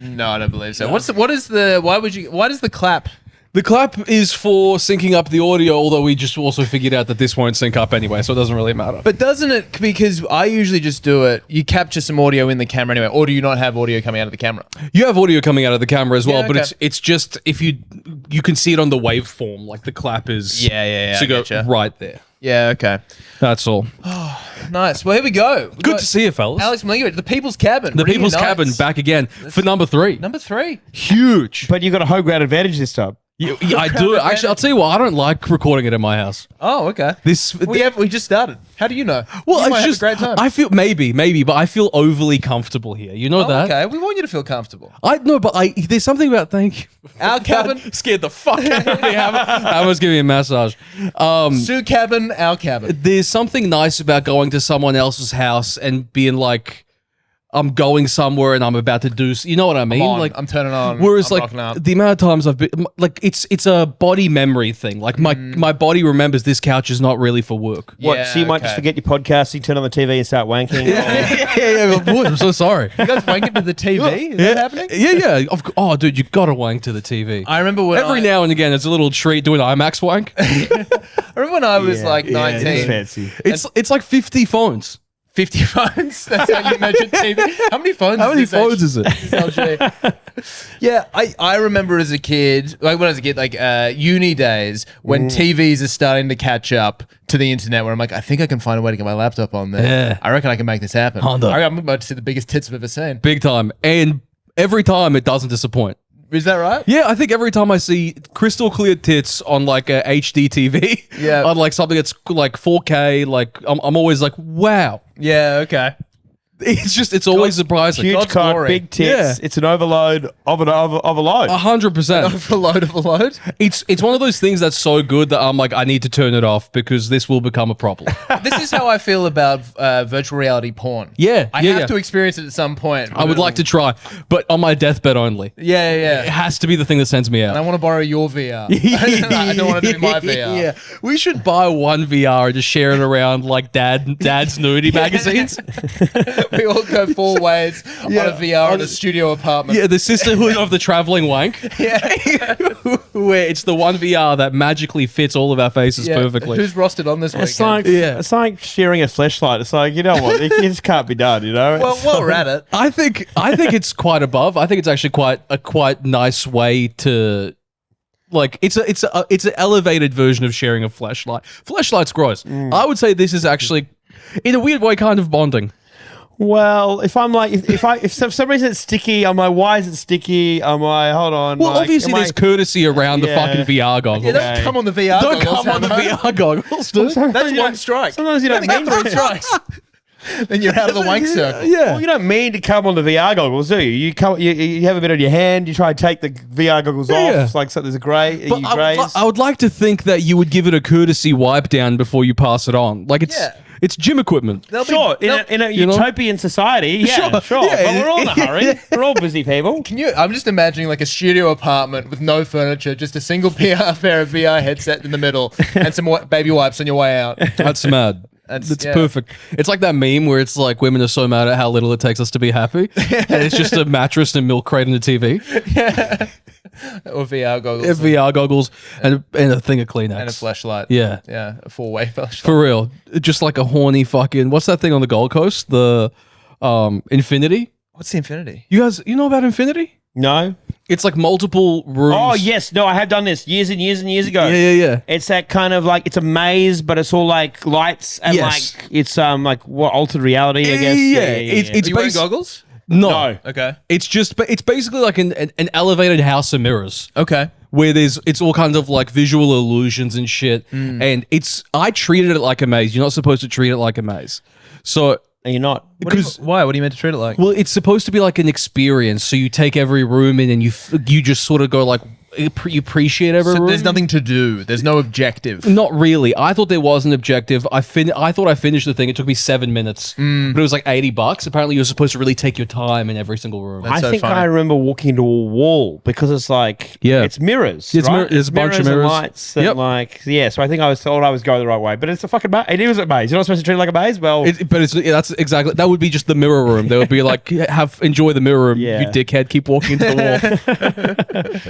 No, I don't believe so. Why does the clap? The clap is for syncing up the audio, although we just also figured out that this won't sync up anyway, so it doesn't really matter. But doesn't it, because I usually just do it, you capture some audio in the camera anyway, or do you not have audio coming out of the camera? You have audio coming out of the camera as well, Yeah, okay. but it's just, if you can see it on the waveform, like the clap is Yeah, to I go getcha. right there. Yeah, okay. That's all. Nice. Well, here we go. Good to see you, fellas. Alex Malinkovich, The People's Cabin. The People's Reunites. Cabin back again for number 3. Number 3. Huge. But you got a home ground advantage this time. Yeah, I do. Actually, I'll tell you what, I don't like recording it in my house. Oh, okay. We just started. How do you know? Well, you might it's have just a great time. I feel maybe, but I feel overly comfortable here. You know that? Okay, we want you to feel comfortable. There's something about thank you. Our cabin. Scared the fuck out of me. Hammer's giving me a massage. Sue cabin, our cabin. There's something nice about going to someone else's house and being like, I'm going somewhere and I'm about to do. You know what I mean? I'm turning on. Whereas, I'm like, rocking up. the amount of times I've been, like, it's a body memory thing. Like, my body remembers this couch is not really for work. What? Yeah, So you might just forget your podcasting, turn on the TV, and start wanking. yeah. Boy, I'm so sorry. You guys wank into the TV? Is that happening? Yeah. Oh, dude, you gotta wank to the TV. I remember when Every now and again, it's a little treat doing IMAX wank. I remember when I was like 19. It's fancy. It's like 50 phones. 50 phones. That's how you measure TV. How many phones? How many is this phones is it? This LG? Yeah, I remember as a kid, like when I was a kid, like uni days when TVs are starting to catch up to the internet, where I'm like, I think I can find a way to get my laptop on there. Yeah. I reckon I can make this happen. Honda. I'm about to see the biggest tits I've ever seen. Big time. And every time it doesn't disappoint. Is that right? Yeah, I think every time I see crystal clear tits on like a HD TV, Yeah. on like something that's like 4K, like I'm always like, wow. Yeah, okay. It's always surprising. Huge God's cock, glory. big tits. Yeah. It's an overload of a load. 100%. Overload of a load. It's one of those things that's so good that I'm like, I need to turn it off because this will become a problem. This is how I feel about virtual reality porn. Yeah, I have to experience it at some point. I would like to try, but on my deathbed only. Yeah. It has to be the thing that sends me out. And I want to borrow your VR. I don't want to do my VR. Yeah, we should buy one VR and just share it around like dad's nudie magazines. We all go 4 ways on a VR in a studio apartment. Yeah, the sisterhood of the traveling wank. Yeah. Where it's the one VR that magically fits all of our faces perfectly. Who's rostered on this It's weekend? like it's like sharing a fleshlight. It's like, you know what? It just can't be done, you know? Well, while we're at it. I think it's quite above. I think it's actually quite nice way to, like, it's an elevated version of sharing a fleshlight. Fleshlight's gross. I would say this is actually, in a weird way, kind of bonding. Well, if I'm like, if for some reason it's sticky, I'm like, why is it sticky? I'm like, hold on. Well, like, obviously there's courtesy around the Yeah. fucking VR goggles. Yeah, don't come on the VR Don't goggles, come on the Hammer. VR goggles, dude. That's one strike. Sometimes you don't Then mean three strikes. Then you're out of the wank circle. Yeah. Well, you don't mean to come on the VR goggles, do you? You have a bit on your hand. You try to take the VR goggles off. Yeah. It's like so there's a grey. But You I graze. would like to think that you would give it a courtesy wipe down before you pass it on. Like it's gym equipment. Sure, in a you know? utopian society, yeah, sure. Yeah, But we're all in a hurry. We're all busy people. I'm just imagining like a studio apartment with no furniture, just a single pair of VR headset in the middle, and some baby wipes on your way out. That's mad. That's perfect. It's like that meme where it's like women are so mad at how little it takes us to be happy, and it's just a mattress and a milk crate and a TV. Yeah. Or VR goggles. VR goggles and a thing of Kleenex. And a flashlight. Yeah. Yeah, a 4-way flashlight. For real. Just like a horny fucking... What's that thing on the Gold Coast? The Infinity? What's the Infinity? You guys... You know about Infinity? No. It's like multiple rooms. Oh yes, no, I have done this years and years and years ago. Yeah. It's that kind of like, it's a maze, but it's all like lights and Yes. like it's like what, altered reality, I guess. Yeah. Are you wearing goggles? No. Okay. It's basically like an elevated house of mirrors. Okay. Where it's all kinds of like visual illusions and shit. And I treated it like a maze. You're not supposed to treat it like a maze. So... Are you not? Why? What are you meant to treat it like? Well, it's supposed to be like an experience. So you take every room in and you just sort of go like, you appreciate every So room. there's nothing to do. There's no objective. Not really. I thought there was an objective. I thought I finished the thing. It took me 7 minutes, but it was like $80. Apparently, you're supposed to really take your time in every single room. I so think funny. I remember walking into a wall because it's like Yeah. it's mirrors. It's right? there's a bunch of and mirrors. lights. And Yep. like So I think thought I was going the right way, but it's a fucking maze. It is a maze. You're not supposed to treat it like a maze. Well, That's exactly that would be just the mirror room. There would be like enjoy the mirror room. Yeah. You dickhead, keep walking into the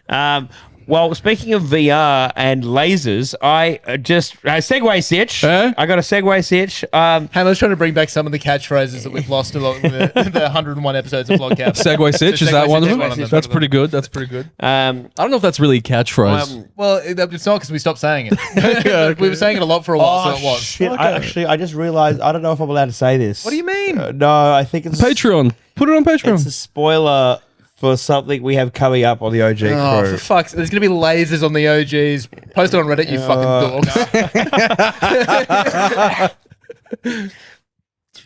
wall. Well, speaking of VR and lasers, I segue sitch. Eh? I got a segue sitch. Hammer's trying to bring back some of the catchphrases that we've lost along the 101 episodes of Flogcast. Segway Sitch, is that one of them? Segway Sitch, That's pretty good. That's pretty good. I don't know if that's really a catchphrase. Well, it's not because we stopped saying it. We were saying it a lot for a while, so it was. Shit, I just realized I don't know if I'm allowed to say this. What do you mean? No, I think it's Patreon. Put it on Patreon. It's a spoiler for something we have coming up on the OG Oh, crew. for fuck's sake. There's going to be lasers on the OGs. Post it on Reddit, you fucking dogs.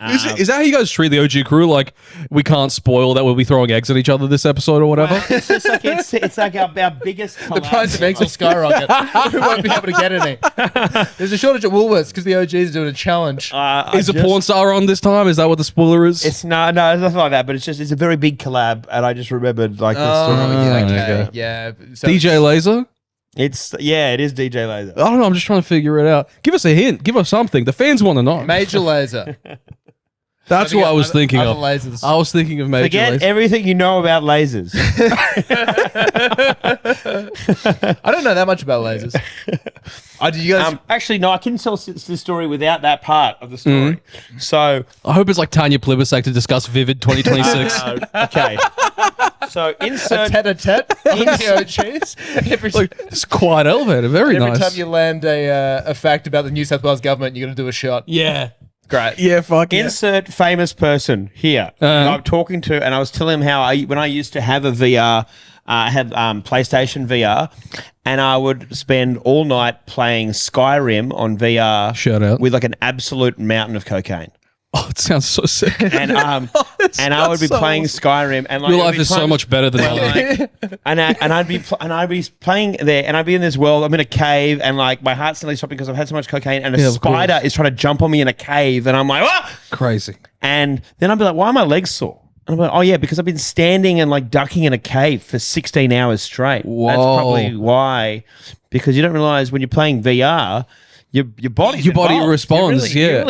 Is that how you guys treat the OG crew? Like, we can't spoil that we'll be throwing eggs at each other this episode or whatever? It's just like it's like our biggest The price of eggs will skyrocket. We won't be able to get any. There's a shortage at Woolworths because the OGs are doing a challenge. Is a porn star on this time? Is that what the spoiler is? It's no, it's nothing like that. But it's a very big collab, and I just remembered like this story. yeah, okay. Yeah. So DJ Laser? It is DJ Laser. I don't know. I'm just trying to figure it out. Give us a hint. Give us something. The fans want to know. Major laser. That's what I was thinking other of. lasers. I was thinking of Major Forget Laser. everything you know about lasers. I don't know that much about lasers. Did you guys? Actually, no, I can tell the story without that part of the story. So, I hope it's like Tanya Plibersek to discuss Vivid 2026. okay. So insert tete-a-tete on the OGs. It's quite elevated. Very Every nice. time you land a fact about the New South Wales government, you're going to do a shot. Yeah. Great. Yeah, fuck insert famous person here. I'm talking to, and I was telling him how when I used to have a VR, I had PlayStation VR, and I would spend all night playing Skyrim on VR. Shout out. With like an absolute mountain of cocaine. Oh, it sounds so sick. And and I would be playing Skyrim, and like Your there'd life be is so times- much better than mine. like, and I'd be playing there, and I'd be in this world. I'm in a cave, and like my heart's nearly stopping because I've had so much cocaine, and a of spider is trying to jump on me in a cave, and I'm like, ah! Crazy. And then I'd be like, why are my legs sore? And I'm like, oh yeah, because I've been standing and like ducking in a cave for 16 hours straight. Whoa. That's probably why. Because you don't realize when you're playing VR, your body responds. You're in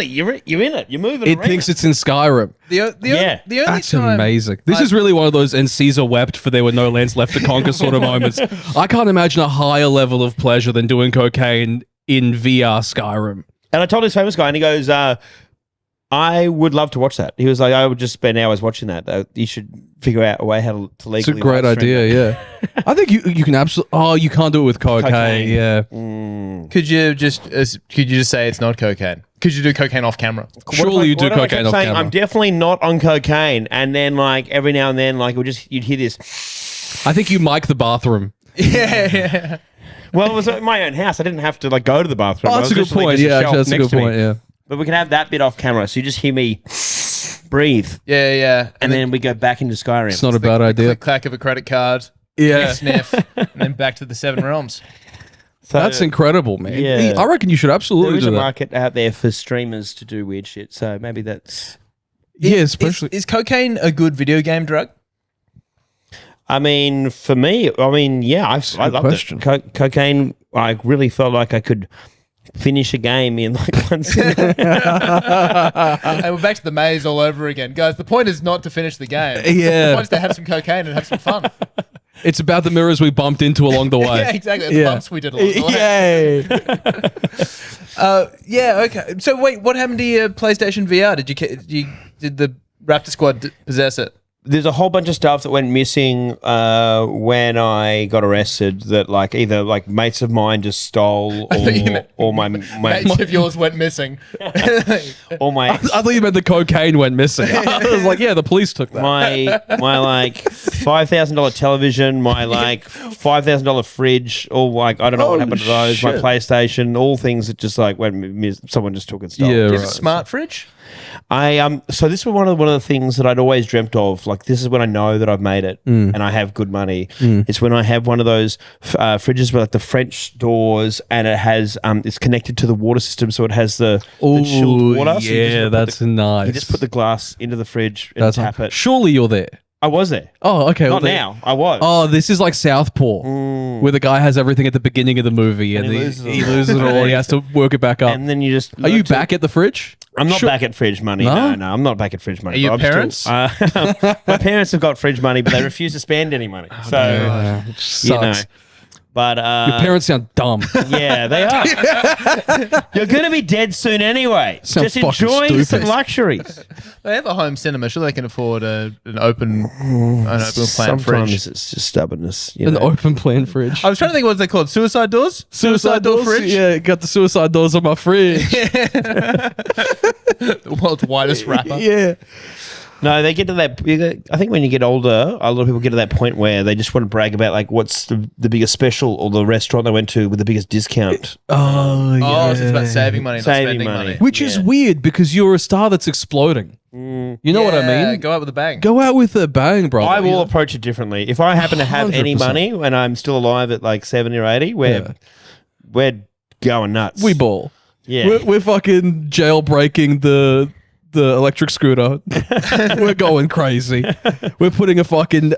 it. You're moving. It around. thinks it's in Skyrim. The only That's time amazing. This is really one of those and Caesar wept for there were no lands left to conquer sort of moments. I can't imagine a higher level of pleasure than doing cocaine in VR Skyrim. And I told this famous guy, and he goes, I would love to watch that. He was like, I would just spend hours watching that. You should figure out a way how to legally. It's a great live stream idea, that. yeah. I think you can absolutely. Oh, you can't do it with cocaine. Cocaine. Yeah. Could you just say it's not cocaine? Could you do cocaine off camera? Surely you do What if I cocaine kept off saying, camera. I'm definitely not on cocaine, and then like every now and then, like you'd hear this. I think you mic the bathroom. Yeah. Well, it was at my own house. I didn't have to like go to the bathroom. Oh, I that's was a good literally point. just a Yeah, shelf actually, that's a next good to me. point. Yeah. But we can have that bit off camera, so you just hear me breathe, Yeah. and then we go back into Skyrim. It's not a bad idea. Click clack of a credit card. Yeah. Sniff. And then back to the Seven Realms. So That's incredible, man. Yeah. I reckon you should there absolutely is do a that. market out there for streamers to do weird shit. So maybe that's. Yeah, especially. Is cocaine a good video game drug? I mean, for me, yeah, I good loved question. it. Cocaine, I really felt like I could finish a game in like 1 second. And we're back to the maze all over again. Guys, the point is not to finish the game. Yeah. The point is to have some cocaine and have some fun. It's about the mirrors we bumped into along the way. Yeah, exactly. It's the bumps we did along the way. Yay. Okay. So wait, what happened to your PlayStation VR? Did the Raptor Squad possess it? There's a whole bunch of stuff that went missing when I got arrested. That like either like mates of mine just stole, or my Mates of yours went missing. or my I thought you meant the cocaine went missing. I was like, yeah, the police took that. my like $5,000 television, my like $5,000 fridge, all like I don't know what happened to those. My shit. PlayStation, all things that just like went someone just took and stole. Yeah, Do you have a right. smart fridge? So this was one of the things that I'd always dreamt of. Like, this is when I know that I've made it and I have good money. It's when I have one of those fridges with like the French doors, and it has it's connected to the water system, so it has the chilled water. So that's nice. You just put the glass into the fridge and tap it. Surely you're there. I was there. Oh, okay. Not now. I was. Oh, this is like Southpaw, where the guy has everything at the beginning of the movie, and he loses it all. He has to work it back up. And then you just... Are you back at the fridge? I'm not back at fridge money. No, I'm not back at fridge money. Are your parents? My parents have got fridge money, but they refuse to spend any money. So, sucks. But Your parents sound dumb. yeah, they are. You're going to be dead soon anyway. Sounds Just enjoy fucking some stupid. luxuries. They have a home cinema. Sure, they can afford an open plan Sometimes fridge. it's just stubbornness. An open plan fridge. I was trying to think, what they called? Suicide doors? Suicide door fridge? Yeah, got the suicide doors on my fridge. The world's widest wrapper. Yeah. No, they get to that. I think when you get older, a lot of people get to that point where they just want to brag about like what's the biggest special or the restaurant they went to with the biggest discount. Oh, yeah. Oh, so it's about saving money, not Saving spending money. money. Which is weird because you're a star that's exploding. You know what I Yeah, mean? Go out with a bang. Go out with a bang, bro. I will approach it differently. If I happen to have any 100%. money when I'm still alive at like 70 or 80, we're going nuts. We ball. Yeah. We're fucking jailbreaking the electric scooter. We're going crazy. We're putting a fucking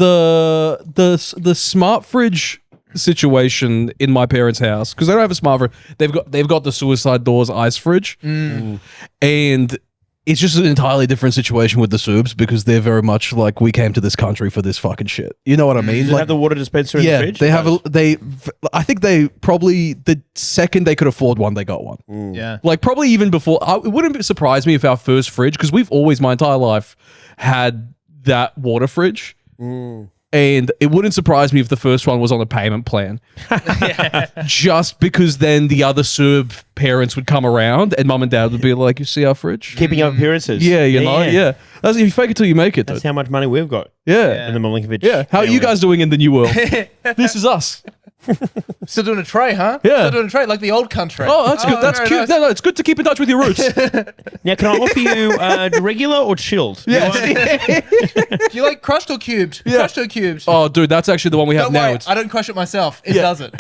the smart fridge situation in my parents' house because they don't have a smart fridge. They've got the suicide doors ice fridge, and it's just an entirely different situation with the Subs because they're very much like, we came to this country for this fucking shit. You know what I mean? Do they have the water dispenser in the fridge? They have I think they probably the second they could afford one, they got one. Yeah. Like probably even before. It wouldn't surprise me if our first fridge, because we've always my entire life had that water fridge. And it wouldn't surprise me if the first one was on a payment plan. Just because then the other Serb parents would come around and mum and dad would be like, you see our fridge? Keeping up appearances. Yeah, you know, yeah. That's, you fake it till you make it, That's dude. how much money we've got Yeah. in the Milinkovic. Yeah. How are you guys doing in the new world? This is us. Still doing a tray, huh? Yeah. Still doing a tray, like the old country. Oh, that's good. That's very cute. nice. No, it's good to keep in touch with your roots. Now, can I offer you regular or chilled? Yeah. Do you like crushed or cubed? Yeah. Crushed or cubed? Oh, dude, that's actually the one we have Don't now. worry, It's, I don't crush it myself. It does it.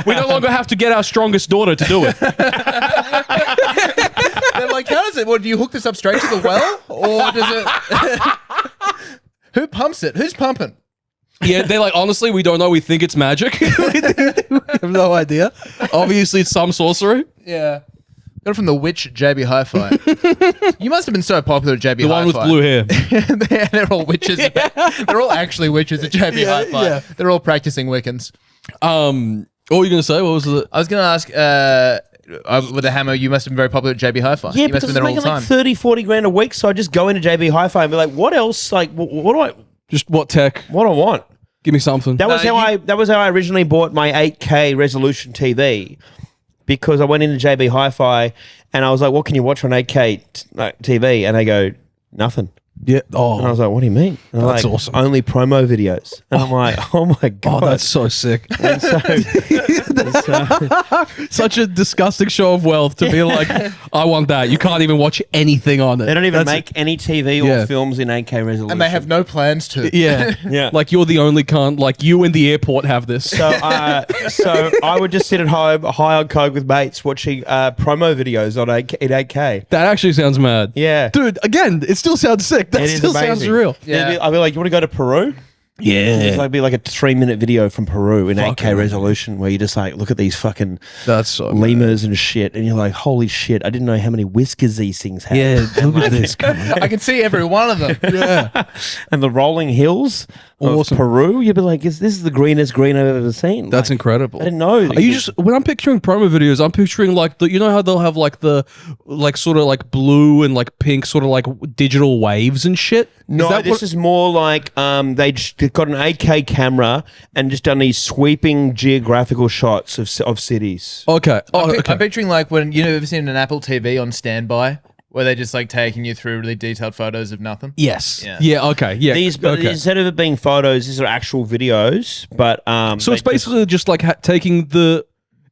we no longer have to get our strongest daughter to do it. They're like, how does it? What, do you hook this up straight to the well? Or does it... Who pumps it? Who's pumping? Yeah, they're like, honestly, we don't know. We think it's magic. We have no idea. Obviously, it's some sorcery. Yeah. Got it from the witch JB Hi-Fi. You must have been so popular at JB The Hi-Fi. one with blue hair. They're all witches. They're all actually witches at JB Hi-Fi. yeah. They're all practicing Wiccans. What were you going to say? What was it? I was going to ask, with a hammer, you must have been very popular at JB Hi-Fi. Yeah, you must because have it's been there all making the time. like 30, 40 grand a week. So I just go into JB Hi-Fi and be like, what else? Like, what Just what tech? do I want? Give me something. That was how I originally bought my 8K resolution TV, because I went into JB Hi-Fi and I was like, what can you watch on 8K TV? And they go, nothing. Yeah. And I Oh, was like, what do you mean? And they're That's like, awesome. Only promo videos. And I'm like, oh my God. that's so sick. And so, Such a disgusting show of wealth to be like, I want that. You can't even watch anything on it. they don't even That's- make any TV or Yeah. films in 8K resolution. And they have no plans to. Yeah. Yeah. Like you're the only cunt. Like you in the airport have this. So I would just sit at home, high on coke with mates, watching promo videos on 8K. That actually sounds mad. Yeah. Dude, again, it still sounds sick. That It is still amazing. sounds real. Yeah. I'd be like, you want to go to Peru? It's like be like a 3-minute video from Peru in 8K resolution where you just like look at these fucking That's so mad. lemurs and shit, and you're like, holy shit! I didn't know how many whiskers these things have. Yeah, look at this. guy. I can see every one of them. Yeah. And the rolling hills of Awesome. Peru, you'd be like, this is the greenest green I've ever seen. That's Like, incredible. I didn't know. Are you just when I'm picturing promo videos, I'm picturing like you know how they'll have like the like sort of like blue and like pink sort of like digital waves and shit? No, this is more like they've got an 8K camera and just done these sweeping geographical shots of cities. Okay. Oh, okay. I'm picturing like when, you know, ever seen an Apple TV on standby where they're just like taking you through really detailed photos of nothing? Yes. Yeah. Yeah. Okay. Yeah. These, okay. instead of it being photos, these are actual videos. But So it's basically just like taking the.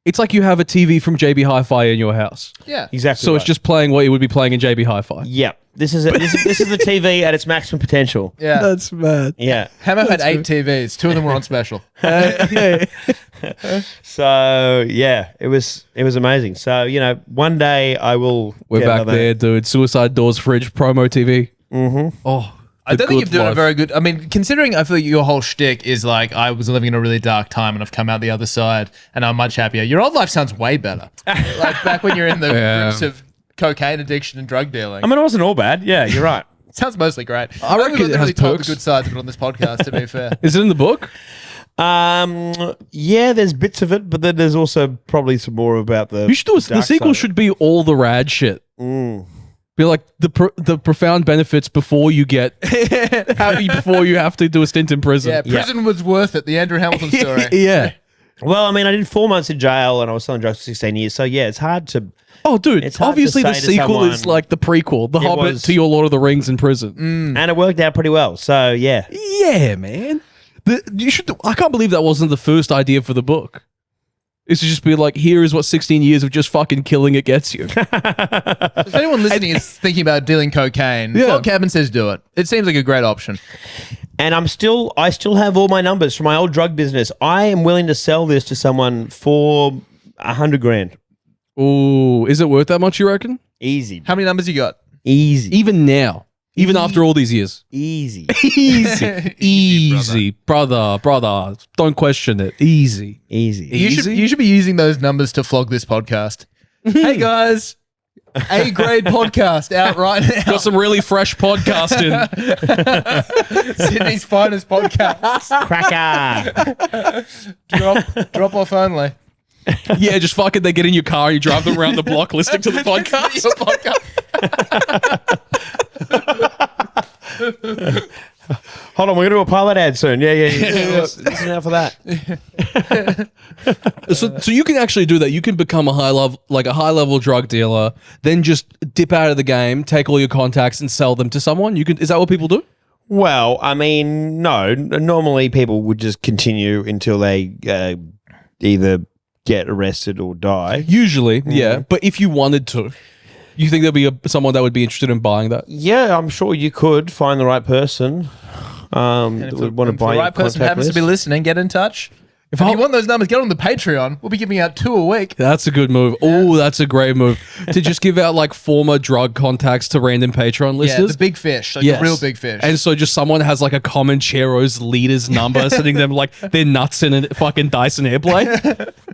It's like you have a TV from JB Hi-Fi in your house. Yeah. Exactly. So right. it's just playing what you would be playing in JB Hi-Fi. Yep. This is the TV at its maximum potential. Yeah. That's mad. Yeah. Hammer had 8 TVs. 2 of them were on special. Yeah. So yeah, it was amazing. So one day I will. We're get back another- there, dude. Suicide Doors Fridge promo TV. Mm-hmm. Oh, I don't think you've done a life. very good. I mean, considering I feel like your whole shtick is like I was living in a really dark time and I've come out the other side and I'm much happier. Your old life sounds way better. Like back when you're in the grips of cocaine addiction and drug dealing. I mean, it wasn't all bad. Yeah, you're right. It sounds mostly great. I reckon think we've it has really told perks. the good sides of it on this podcast. To be fair, Is it in the book? Yeah, there's bits of it, but then there's also probably some more about the. You should do it. The dark sequel side. should be all the rad shit. Be like the profound benefits before you get happy before you have to do a stint in prison. yeah, prison was worth it. The Andrew Hamilton story. Yeah. Well, I mean, I did 4 months in jail and I was selling drugs for 16 years. So yeah, it's hard to. Oh, dude. It's hard Obviously, to the say to sequel is someone- like the prequel, The Hobbit was- to your Lord of the Rings in prison. And it worked out pretty well. So yeah. Yeah, man. You should. I can't believe that wasn't the first idea for the book. Is to just be like, here is what 16 years of just fucking killing it gets you. If anyone listening is thinking about dealing cocaine, Yeah. Flog Cabin says do it. It seems like a great option. And I still have all my numbers from my old drug business. I am willing to sell this to someone for $100,000. Ooh, is it worth that much, you reckon? Easy. How many numbers you got? Easy. Even now. Even after all these years. Easy. Easy. Easy. Brother. Don't question it. Easy. Easy. You should be using those numbers to flog this podcast. Hey guys, A-grade podcast out right now. Got some really fresh podcasting. Sydney's finest podcast. Cracker. Drop off only. Yeah, just fucking they get in your car, you drive them around the block listening to the podcast. Your podcast. Hold on, we're going to do a pilot ad soon. Yeah. Listen out for that. So you can actually do that. You can become a high level drug dealer, then just dip out of the game, take all your contacts and sell them to someone. Is that what people do? Well, I mean, no. Normally people would just continue until they either get arrested or die. Usually, yeah. But if you wanted to, you think there'll be someone that would be interested in buying that? Yeah, I'm sure you could find the right person that would want to If buy the your right person contact happens list. to be listening, get in touch. If you want those numbers, get on the Patreon. We'll be giving out 2 a week. That's a good move. Oh, that's a great move. To just give out like former drug contacts to random Patreon Yeah, listeners. the big fish. Like Yes. the real big fish. And so just someone has like a Comanchero's leader's number, sending them like their nuts in a fucking Dyson airplane.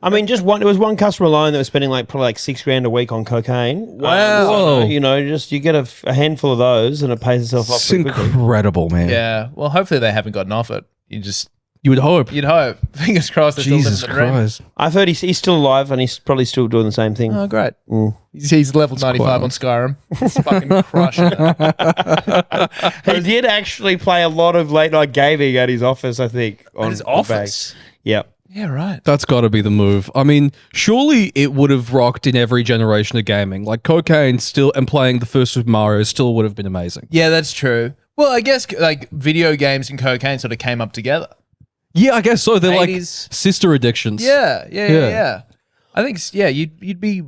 I mean, there was one customer alone that was spending probably $6,000 a week on cocaine. Wow. Whoa. You get a handful of those and it pays itself off It's pretty quickly. incredible, man. yeah. Well, hopefully they haven't gotten off it. You would hope. You'd hope. Fingers crossed. They're Jesus still living the dream. Christ. I've heard he's still alive and he's probably still doing the same thing. Oh, great. He's level 95 on Skyrim. He's fucking crushing it. He did actually play a lot of late night gaming at his office, I think. On his the office? bag. Yep. Yeah, right. That's got to be the move. I mean, surely it would have rocked in every generation of gaming. Like cocaine still and playing the first Super Mario still would have been amazing. Yeah, that's true. Well, I guess like video games and cocaine sort of came up together. Yeah, I guess so. They're 80s. like sister addictions. Yeah. I think, you'd be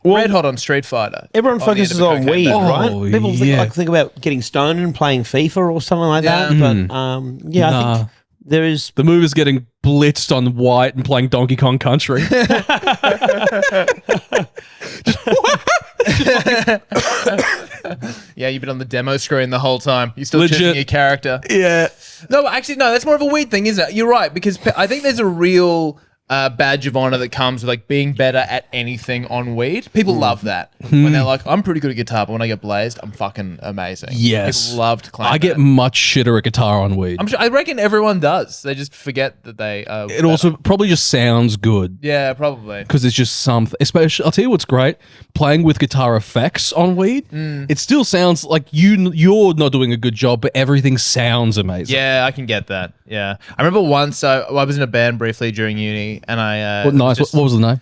red hot on Street Fighter. Everyone On the end focuses of a on cocaine weed, bag. right? People yeah. think about getting stoned and playing FIFA or something like that. Yeah. But I Nah. think there is. The move is getting blitzed on white and playing Donkey Kong Country. Yeah, you've been on the demo screen the whole time. You're still Legit. choosing your character. Yeah. No, actually, no, that's more of a weed thing, isn't it? You're right, because I think there's a real badge of honor that comes with like being better at anything on weed. People love that. When they're like, I'm pretty good at guitar, but when I get blazed, I'm fucking amazing. Yes. People love to claim I get that. much shitter at guitar on weed. I reckon everyone does. They just forget that they It also probably just sounds good. Yeah, probably. Because it's just something. Especially, I'll tell you what's great: playing with guitar effects on weed. It still sounds like you're not doing a good job, but everything sounds amazing. Yeah, I can get that. Yeah. I remember once I was in a band briefly during uni and I Nice. What was the name?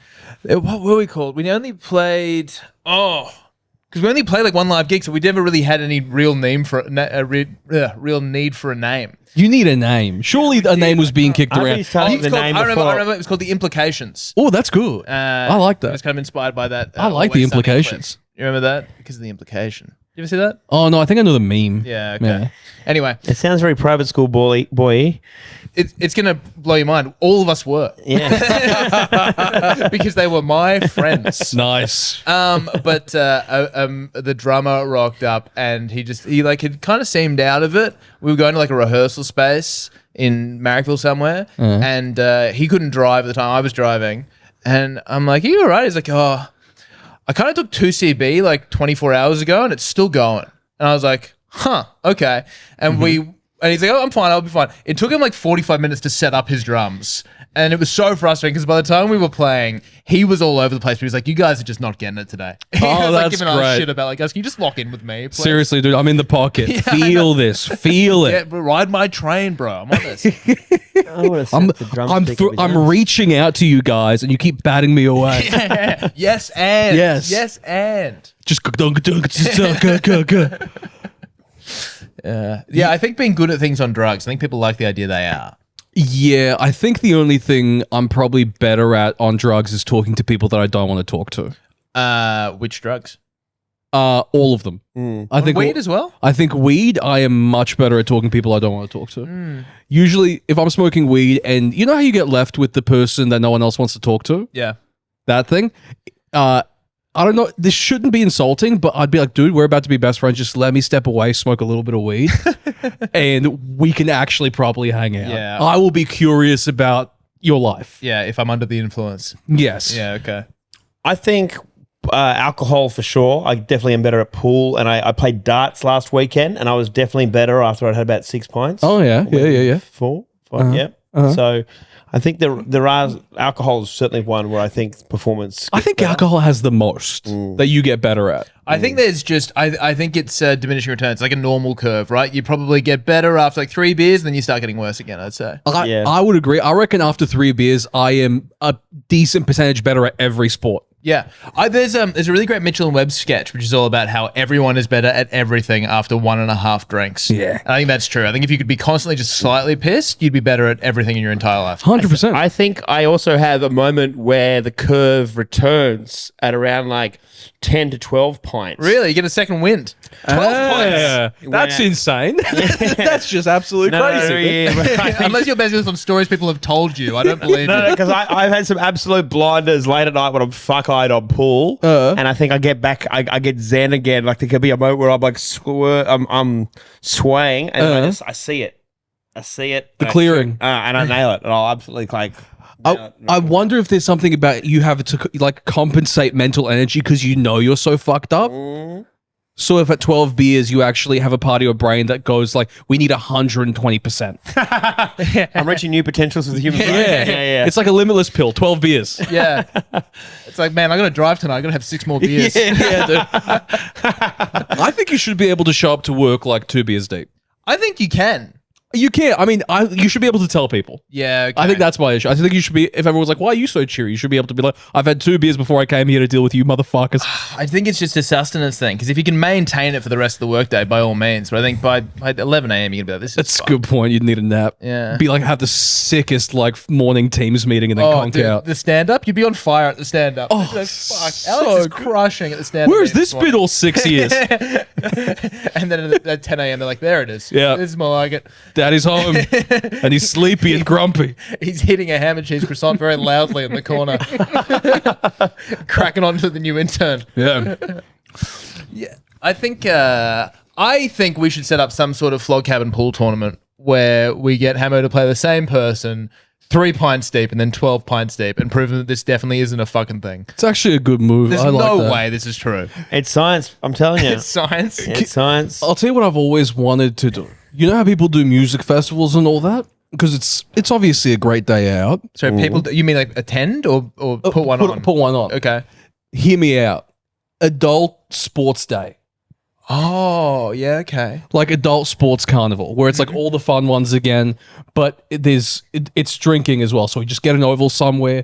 What were we called? We only played. Oh, Because we only played like one live gig, so we never really had any real name for real need for a name. You need a name. Surely a name was being kicked around. I remember it was called The Implications. Oh, that's good. I like It was that. kind of inspired by that. I like The Always Sunny Implications. clip. You remember that? Because of the implication. You ever see that? Oh, no, I think I know the meme. Yeah, okay. Yeah. Anyway, It sounds very private school boy. it's going to blow your mind. All of us were. Yeah. Because they were my friends. Nice. But the drummer rocked up and he had kind of seemed out of it. We were going to like a rehearsal space in Marrickville somewhere, and he couldn't drive at the time. I was driving, and I'm like, "Are you all right?" He's like, "Oh, I kind of took 2CB like 24 hours ago, and it's still going." And I was like, "Huh, okay." And he's like, "Oh, I'm fine. I'll be fine." It took him like 45 minutes to set up his drums. And it was so frustrating because by the time we were playing, he was all over the place. But he was like, "You guys are just not getting it today." He was like that's giving us great. shit about like, "Guys, can you just lock in with me, please?" Seriously, dude, I'm in the pocket. Feel this. Feel it. Yeah, but ride my train, bro. I'm on this. I would have set the drumstick up his I'm ass. reaching out to you guys, and you keep batting me away. Yes, and Yes. and Just yeah. I think being good at things on drugs. I think people like the idea they are. Yeah, I think the only thing I'm probably better at on drugs is talking to people that I don't want to talk to. Which drugs? All of them. I think Weed as well. I think weed, I am much better at talking to people I don't want to talk to. Usually, if I'm smoking weed and you know how you get left with the person that no one else wants to talk to? Yeah. That thing? I don't know. This shouldn't be insulting, but I'd be like, dude, we're about to be best friends. Just let me step away, smoke a little bit of weed, and we can actually probably hang out. Yeah. I will be curious about your life. Yeah. If I'm under the influence. Yes. Yeah. Okay. I think alcohol for sure. I definitely am better at pool, and I played darts last weekend, and I was definitely better after I'd had about 6 pints. Oh, yeah. Yeah. 4, 5, yeah. So I think there are alcohol is certainly one where I think performance. I think alcohol has the most that you get better at. I think there's just, I think it's diminishing returns, like a normal curve, right? You probably get better after like 3 beers, then you start getting worse again, I'd say. I would agree. I reckon after 3 beers, I am a decent percentage better at every sport. Yeah. There's a really great Mitchell and Webb sketch, which is all about how everyone is better at everything after 1.5 drinks. Yeah. And I think that's true. I think if you could be constantly just slightly pissed, you'd be better at everything in your entire life. 100%. I think I also have a moment where the curve returns at around like 10 to 12 pints. Really? You get a second wind. 12 points. That's insane. That's just absolutely crazy. Unless you're basing this on stories people have told you. I don't believe No, you. because I've had some absolute blinders late at night when I'm fuck-eyed on pool, and I think I get back, I get zen again. Like there could be a moment where I'm like I'm swaying, and I see it. The clearing. and I nail it, and I'll absolutely like. I wonder if there's something about you have to like compensate mental energy because you know you're so fucked up. So if at 12 beers you actually have a part of your brain that goes like, we need 120%. I'm reaching new potentials with the human brain. Yeah. It's like a limitless pill, 12 beers. Yeah. It's like, man, I got to drive tonight. I got to have 6 more beers. Dude. I think you should be able to show up to work like 2 beers deep. I think you can. You can't. I mean, you should be able to tell people. Yeah, okay. I think that's my issue. I think you should be, if everyone's like, why are you so cheery? You should be able to be like, I've had 2 beers before I came here to deal with you motherfuckers. I think it's just a sustenance thing. Because if you can maintain it for the rest of the workday, by all means. But I think by 11 a.m. you're going to be like, this is That's a fun. good point. You'd need a nap. Yeah. Be like, have the sickest like morning Teams meeting and then conk dude, out. the stand-up, you'd be on fire at the stand-up. Oh, Fuck. so Alex is good. crushing at the stand-up. Where has this been all 6 years? And then at 10 a.m. they're like, there it is. Yeah. This is more like it. Daddy's home and he's sleepy and grumpy. He's hitting a ham and cheese croissant very loudly in the corner. Cracking onto the new intern. Yeah. Yeah, I think we should set up some sort of flog cabin pool tournament where we get Hamo to play the same person 3 pints deep and then 12 pints deep and prove that this definitely isn't a fucking thing. It's actually a good move. There's I like no that. way this is true. It's science. I'm telling you. It's science. It's science. I'll tell you what I've always wanted to do. You know how people do music festivals and all that? Because it's obviously a great day out. So people, you mean like attend or put one on? Put one on. Okay. Hear me out. Adult sports day. Oh, yeah, okay. Like adult sports carnival, where it's like all the fun ones again, but it's drinking as well. So we just get an oval somewhere.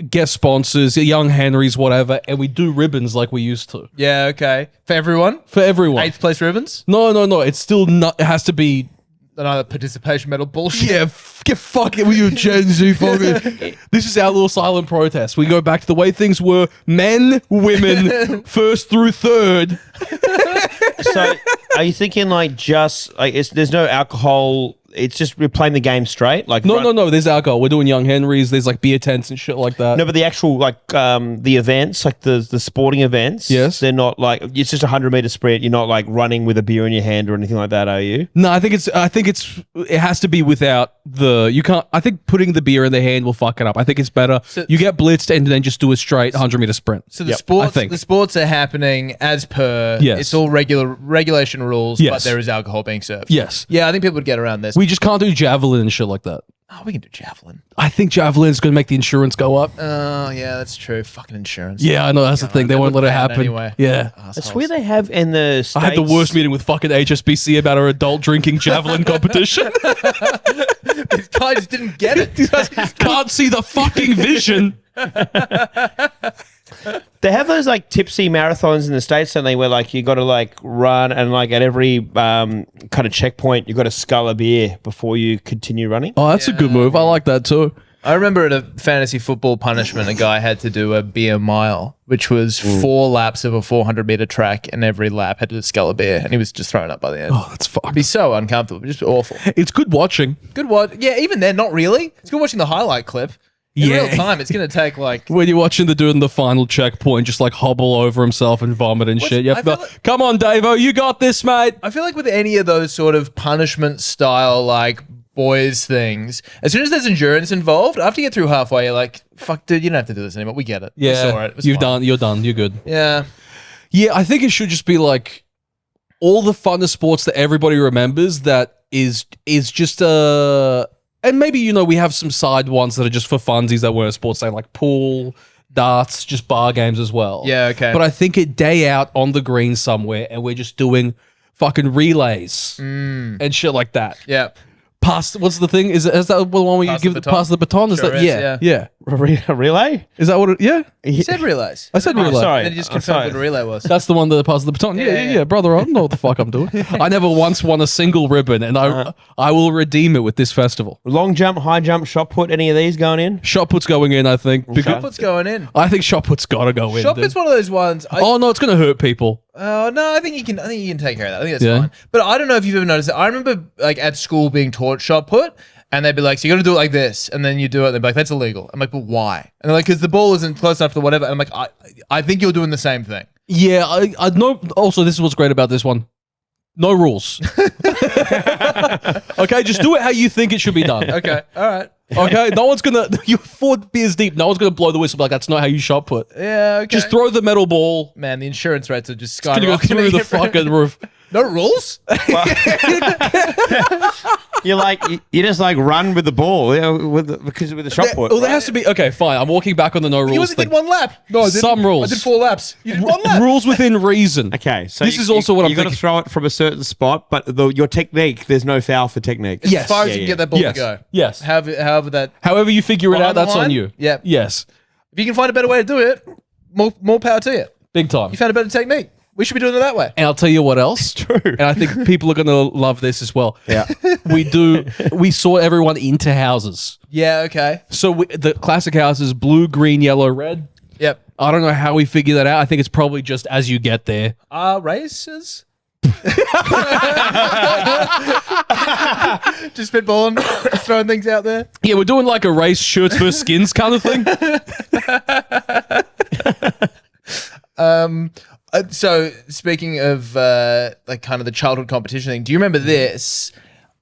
guest sponsors, Young Henrys, whatever, and we do ribbons like we used to. Yeah, okay. For everyone? For everyone. 8th place ribbons? No. It's still not. It has to be. Another participation medal bullshit. Yeah, get fucking with you, Gen Z fucking. This is our little silent protest. We go back to the way things were: men, women, first through third. So, are you thinking like just like there's no alcohol? It's just we're playing the game straight. Like No. There's alcohol. We're doing Young Henrys. There's like beer tents and shit like that. No, but the actual like the events, like the sporting events. Yes. They're not like it's just a 100-meter sprint. You're not like running with a beer in your hand or anything like that, are you? No, I think it has to be without the. You can't. I think putting the beer in the hand will fuck it up. I think it's better. You get blitzed and then just do a straight 100-meter sprint. So the sports are happening as per. Yes. It's all regulation rules, Yes. but there is alcohol being served. Yes. Yeah, I think people would get around this. We just can't do javelin and shit like that. Oh, we can do javelin. I think javelin is going to make the insurance go up. Oh, yeah, that's true. Fucking insurance. Yeah, I know. That's the thing. They won't let it happen. Anyway. Yeah. That's where they have in the States. I had the worst meeting with fucking HSBC about our adult drinking javelin competition. These guys didn't get it. These guys Can't see the fucking vision. They have those like tipsy marathons in the States, don't they? Where like you got to like run and like at every kind of checkpoint, you got to scull a beer before you continue running. Oh, that's a good move. I like that too. I remember at a fantasy football punishment, a guy had to do a beer mile, which was 4 laps of a 400-meter track, and every lap had to scull a beer, and he was just thrown up by the end. Oh, that's fucked. It'd be so uncomfortable, just awful. It's good watching. Good watch. Yeah, even then, not really. It's good watching the highlight clip. In Yeah. real time, it's going to take like... When you're watching the dude in the final checkpoint just like hobble over himself and vomit and shit. You have to I be feel like, come on, Davo, you got this, mate. I feel like with any of those sort of punishment style, like, boys things, as soon as there's endurance involved, after you get through halfway, you're like, fuck, dude, you don't have to do this anymore. We get it. We saw it. It was You're fine. done. You're good. Yeah. Yeah, I think it should just be like all the fun of sports that everybody remembers that is just and maybe, you know, we have some side ones that are just for funsies that weren't sports, say like pool, darts, just bar games as well. Yeah, okay. But I think a day out on the green somewhere and we're just doing fucking relays and shit like that. Yeah. What's the thing? Is that the one where you Pass give the the pass the baton? Is Sure that is, yeah. A relay? Is that what it You said relays. I said relay. sorry. And then you just confirmed what a relay was. That's the one that passes the baton. Yeah, brother. I don't know what the fuck I'm doing. I never once won a single ribbon, and I will redeem it with this festival. Long jump, high jump, shot put, any of these going in? Shot put's going in, I think. Shot put's going in. I think shot put's gotta go in. Shot dude. put's one of those ones. Oh no, it's gonna hurt people. Oh no, I think you can take care of that. I think that's Yeah. fine. But I don't know if you've ever noticed it. I remember like at school being taught shot put, and they'd be like, "So you got to do it like this," and then you do it. And they'd be like, "That's illegal." I'm like, "But why?" And they're like, "Because the ball isn't close enough to whatever." And I'm like, "I think you're doing the same thing." Yeah, I know. Also, this is what's great about this one. No rules. Okay, just do it how you think it should be done. Okay, all right. Okay, no one's gonna. You're 4 beers deep. No one's gonna blow the whistle. Like that's not how you shot put. Yeah, okay. Just throw the metal ball. Man, the insurance rates are just Gonna go skyrocketing. through the fucking roof. No rules? You're like you just like run with the ball, you know, with the shot put. Well, there has to be. Okay, fine. I'm walking back on the no You rules only thing. did 1 lap. No, I didn't. Some rules. I did 4 laps. You did 1 lap. Rules within reason. Okay, so This is also what I'm you got to thinking. throw it from a certain spot, but your technique, there's no foul for technique. Yes. As far as Yeah, you can yeah. get that ball Yes. to go. Yes. However that... However you figure it Behind out, the that's on line? you. Yeah. Yes. If you can find a better way to do it, more power to you. Big time. You found a better technique. We should be doing it that way. And I'll tell you what else. True. And I think people are going to love this as well. Yeah. We saw everyone into houses. Yeah, okay. So the classic house is blue, green, yellow, red. Yep. I don't know how we figure that out. I think it's probably just as you get there. Races? Just spitballing, just throwing things out there. Yeah, we're doing like a race shirts versus skins kind of thing. So speaking of like kind of the childhood competition thing, do you remember this?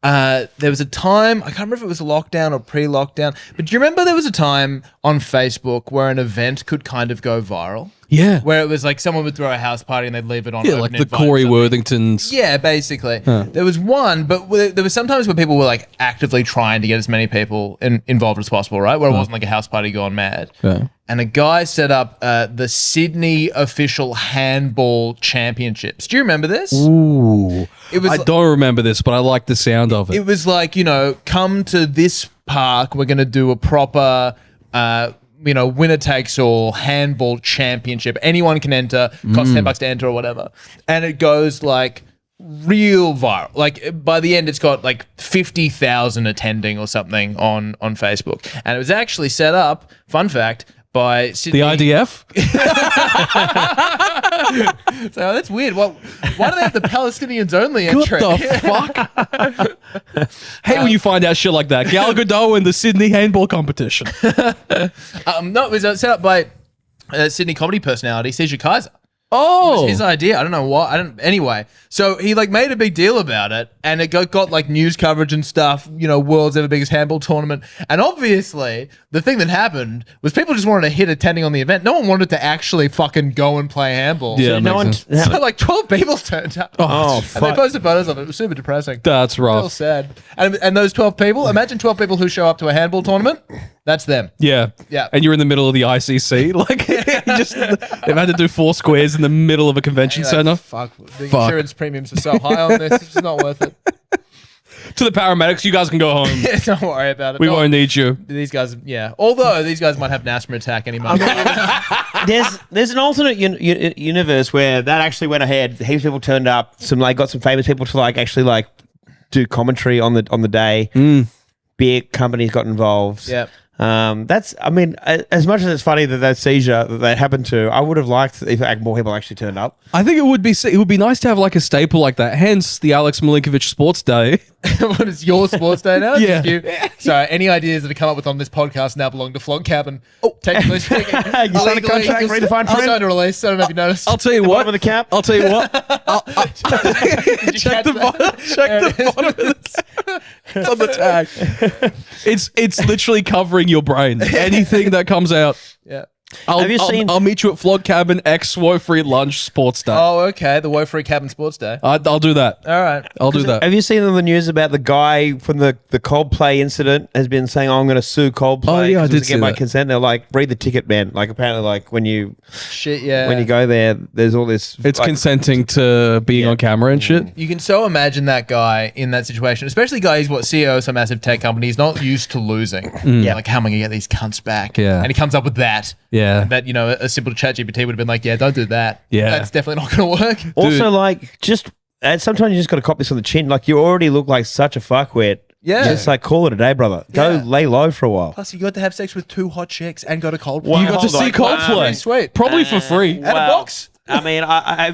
There was a time, I can't remember if it was lockdown or pre-lockdown, but do you remember there was a time on Facebook where an event could kind of go viral? Yeah. Where it was like someone would throw a house party and they'd leave it on. Yeah, open like the invite or Corey something. Worthingtons. Yeah, basically. There was one, but there was sometimes where people were like actively trying to get as many people involved as possible, right? Where it wasn't like a house party gone mad. Yeah. And a guy set up the Sydney official handball championships. Do you remember this? Ooh. It was I don't remember this, but I like the sound of it. It was like, come to this park. We're going to do a proper winner takes all handball championship. Anyone can enter. Costs $10 to enter or whatever, and it goes like real viral. Like by the end, it's got like 50,000 attending or something on Facebook, and it was actually set up. Fun fact. By Sydney. The IDF? So that's weird. Well, why do they have the Palestinians only What entry? the fuck? Hate when you find out shit like that. Gal Gadot in the Sydney handball competition. No, it was set up by Sydney comedy personality Seizure Kaiser. Oh. His idea. I don't know why. Anyway, so he like made a big deal about it, and it got like news coverage and stuff. World's ever biggest handball tournament. And obviously, the thing that happened was people just wanted to hit attending on the event. No one wanted to actually fucking go and play handball. Yeah, So, no one. so like 12 people turned up. Oh, And fuck. they posted photos of it. It was super depressing. That's Real rough. sad. And those 12 people. Imagine 12 people who show up to a handball tournament. That's them. Yeah. Yeah. And you're in the middle of the ICC. Like, they've had to do 4 squares in the middle of a convention You're like, center. Fuck. The insurance premiums are so high on this. It's not worth it. To the paramedics, you guys can go home. Don't worry about it. We No, won't need you. These guys, yeah. Although these guys might have an asthma attack any moment. There's an alternate universe where that actually went ahead. Heaps of people turned up. Got some famous people to actually do commentary on the day. Beer companies got involved. Yep. As much as it's funny that seizure that happened to, I would have liked if more people actually turned up. I think it would be nice to have like a staple like that. Hence the Alex Milinkovic Sports Day. What is your sports day now? Yeah. Just you? So any ideas that have come up with on this podcast now belong to Flog Cabin. Oh, technically speaking. You signed a contract, redefined I print. signed a release. I don't know if you noticed. I'll tell you Bottom what. of the cap. I'll tell you what. Did you Check catch the that? bottom. Check the bottom of the It's on the tag. It's literally covering your brain. Anything that comes out. Yeah. Have you seen- I'll meet you at Flog Cabin X Woe Free Lunch Sports Day. Oh, okay. The Woe Free Cabin Sports Day. I'll do that. All right. I'll do that. Have you seen on the news about the guy from the Coldplay incident has been saying, I'm going to sue Coldplay. Oh, yeah, I 'cause did to see get my that. consent. They're like, read the ticket, man. Like, apparently, when you Shit, yeah. go there, there's all this. It's consenting to being on camera and shit. You can so imagine that guy in that situation, especially guy who's CEO of some massive tech company. He's not used to losing. Yeah. Like, how am I going to get these cunts back? Yeah. And he comes up with that. Yeah. That, a simple ChatGPT would have been like, yeah, don't do that. Yeah. That's definitely not going to work. Also, and sometimes you just got to cop this on the chin. Like, you already look like such a fuckwit. Yeah. Just call it a day, brother. Go Yeah. lay low for a while. Plus, you got to have sex with 2 hot chicks and go to Coldplay. You got to see Coldplay. Sweet. Probably for free. At a box. I mean, I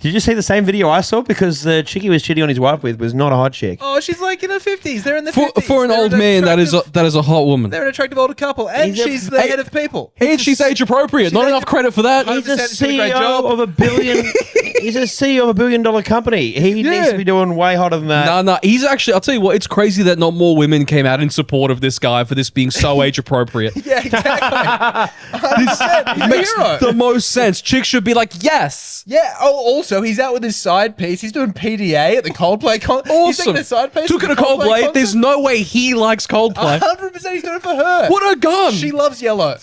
did you see the same video I saw? Because the chick he was cheating on his wife with was not a hot chick. Oh, she's like in her 50s. They're in the For 50s. an They're old an man, that is attractive- a hot woman. They're an attractive older couple. And He's a- she's the head of people. And she's age appropriate. Not age- enough credit for that. He's a 100% he's doing a great job. CEO of a billion. He's a CEO of a $1 billion company. He needs Yeah. to be doing way hotter than that. No, he's actually, I'll tell you what, it's crazy that not more women came out in support of this guy for this being so age appropriate. Yeah, exactly. He's a Makes hero. the most sense. Chicks should be like, yes. Yeah. Oh, also, he's out with his side piece. He's doing PDA at the Coldplay concert. He's Awesome. taking a side piece. Took at it to the Coldplay. concert. There's no way he likes Coldplay. 100% he's doing it for her. What a gun. She loves yellow.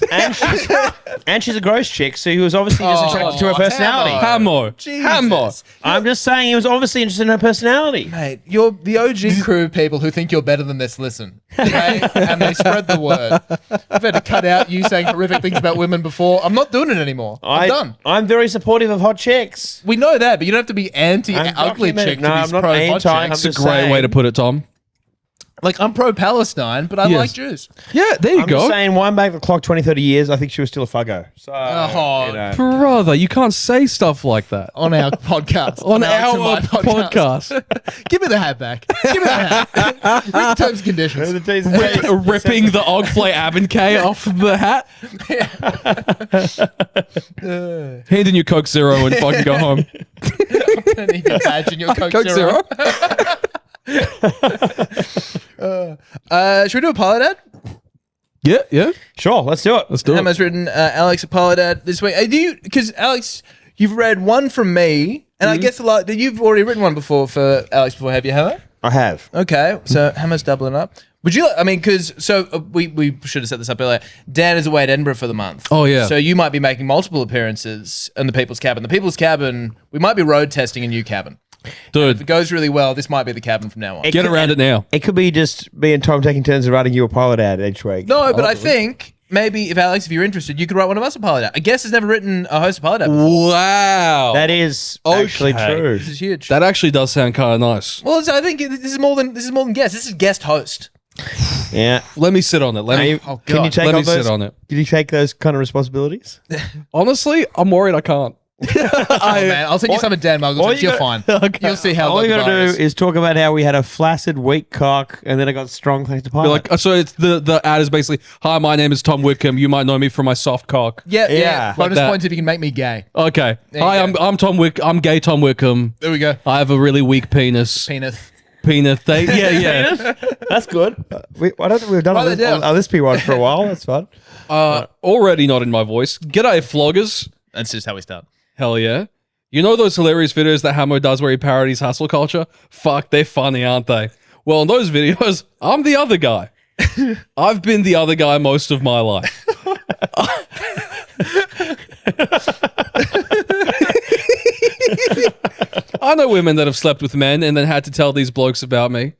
And she's a gross chick, so he was obviously just attracted to her personality. Tammo. Hamo. Jesus. Hamo. I'm just saying he was obviously interested in her personality. Mate, you're the OG crew people who think you're better than this. Listen, okay? And they spread the word. I've had to cut out you saying horrific things about women before. I'm not doing it anymore. I'm done. I'm very supportive of hot chicks. We know that, but you don't have to be I'm anti-ugly documented. chick to No, be I'm not pro hot anti, I'm chicks. It's a just great saying. way to put it, Tom. Like, I'm pro-Palestine, but I Yes. like Jews. Yeah, there you I'm go. just saying, wind back the clock 20, 30 years, I think she was still a fuggo. So, Oh, Brother, you can't say stuff like that. On our podcast. On Alex and our my podcast. Give me the hat back. Give me the hat. Read the terms and conditions. Ripping the Ogflay Abenkay off the hat. Hand in your Coke Zero and fucking go home. I don't need your badge in your Coke, Zero. Should we do a pilot ad? Yeah. Sure, let's do it. Let's do it. Emma's written Alex a pilot ad this week. Do you? Because Alex, you've read one from me, and I guess a lot. You've already written one before for Alex before, have you, Hammer? I have. Okay, so Hammer's doubling up. Would you? I mean, because we should have set this up earlier. Dan is away at Edinburgh for the month. Oh, yeah. So you might be making multiple appearances in the People's Cabin. The People's Cabin. We might be road testing a new cabin. If it Dude, goes really well, this might be the cabin from now on. get around it now. It could be just me and Tom taking turns of writing you a pilot ad each week. No, but I think maybe if Alex, if you're interested, you could write one of us a pilot out. A guest has never written a host of pilot out. Wow. That is actually true. This is huge. That actually does sound kind of nice. Well, I think this is more than guest. This is guest host. Yeah. Let me sit on it. Can you God. take Let me on those? sit on it. Did you take those kind of responsibilities? Honestly, I'm worried I can't. Oh, man, I'll send you some of Dan Muggleton. You're fine. Okay. You'll see how All good you the gotta bar do is. is talk about how we had a flaccid, weak cock, and then it got strong thanks to pilot. Like, so it's the ad is basically, hi, my name is Tom Witcombe. You might know me from my soft cock. Yeah. Yeah. Bonus that. points if you can make me gay. Okay. you Hi, go. I'm Tom Wick. I'm gay Tom Wickham. There we go. I have a really weak penis. Penis. Penis. Yeah. That's good. I don't think we've done Write this, that down. this P one for a while. That's fun. Already not in my voice. G'day, floggers. That's just how we start. Hell yeah. You know those hilarious videos that Hamo does where he parodies hustle culture? Fuck, they're funny, aren't they? Well, in those videos, I'm the other guy. I've been the other guy most of my life. I know women that have slept with men and then had to tell these blokes about me,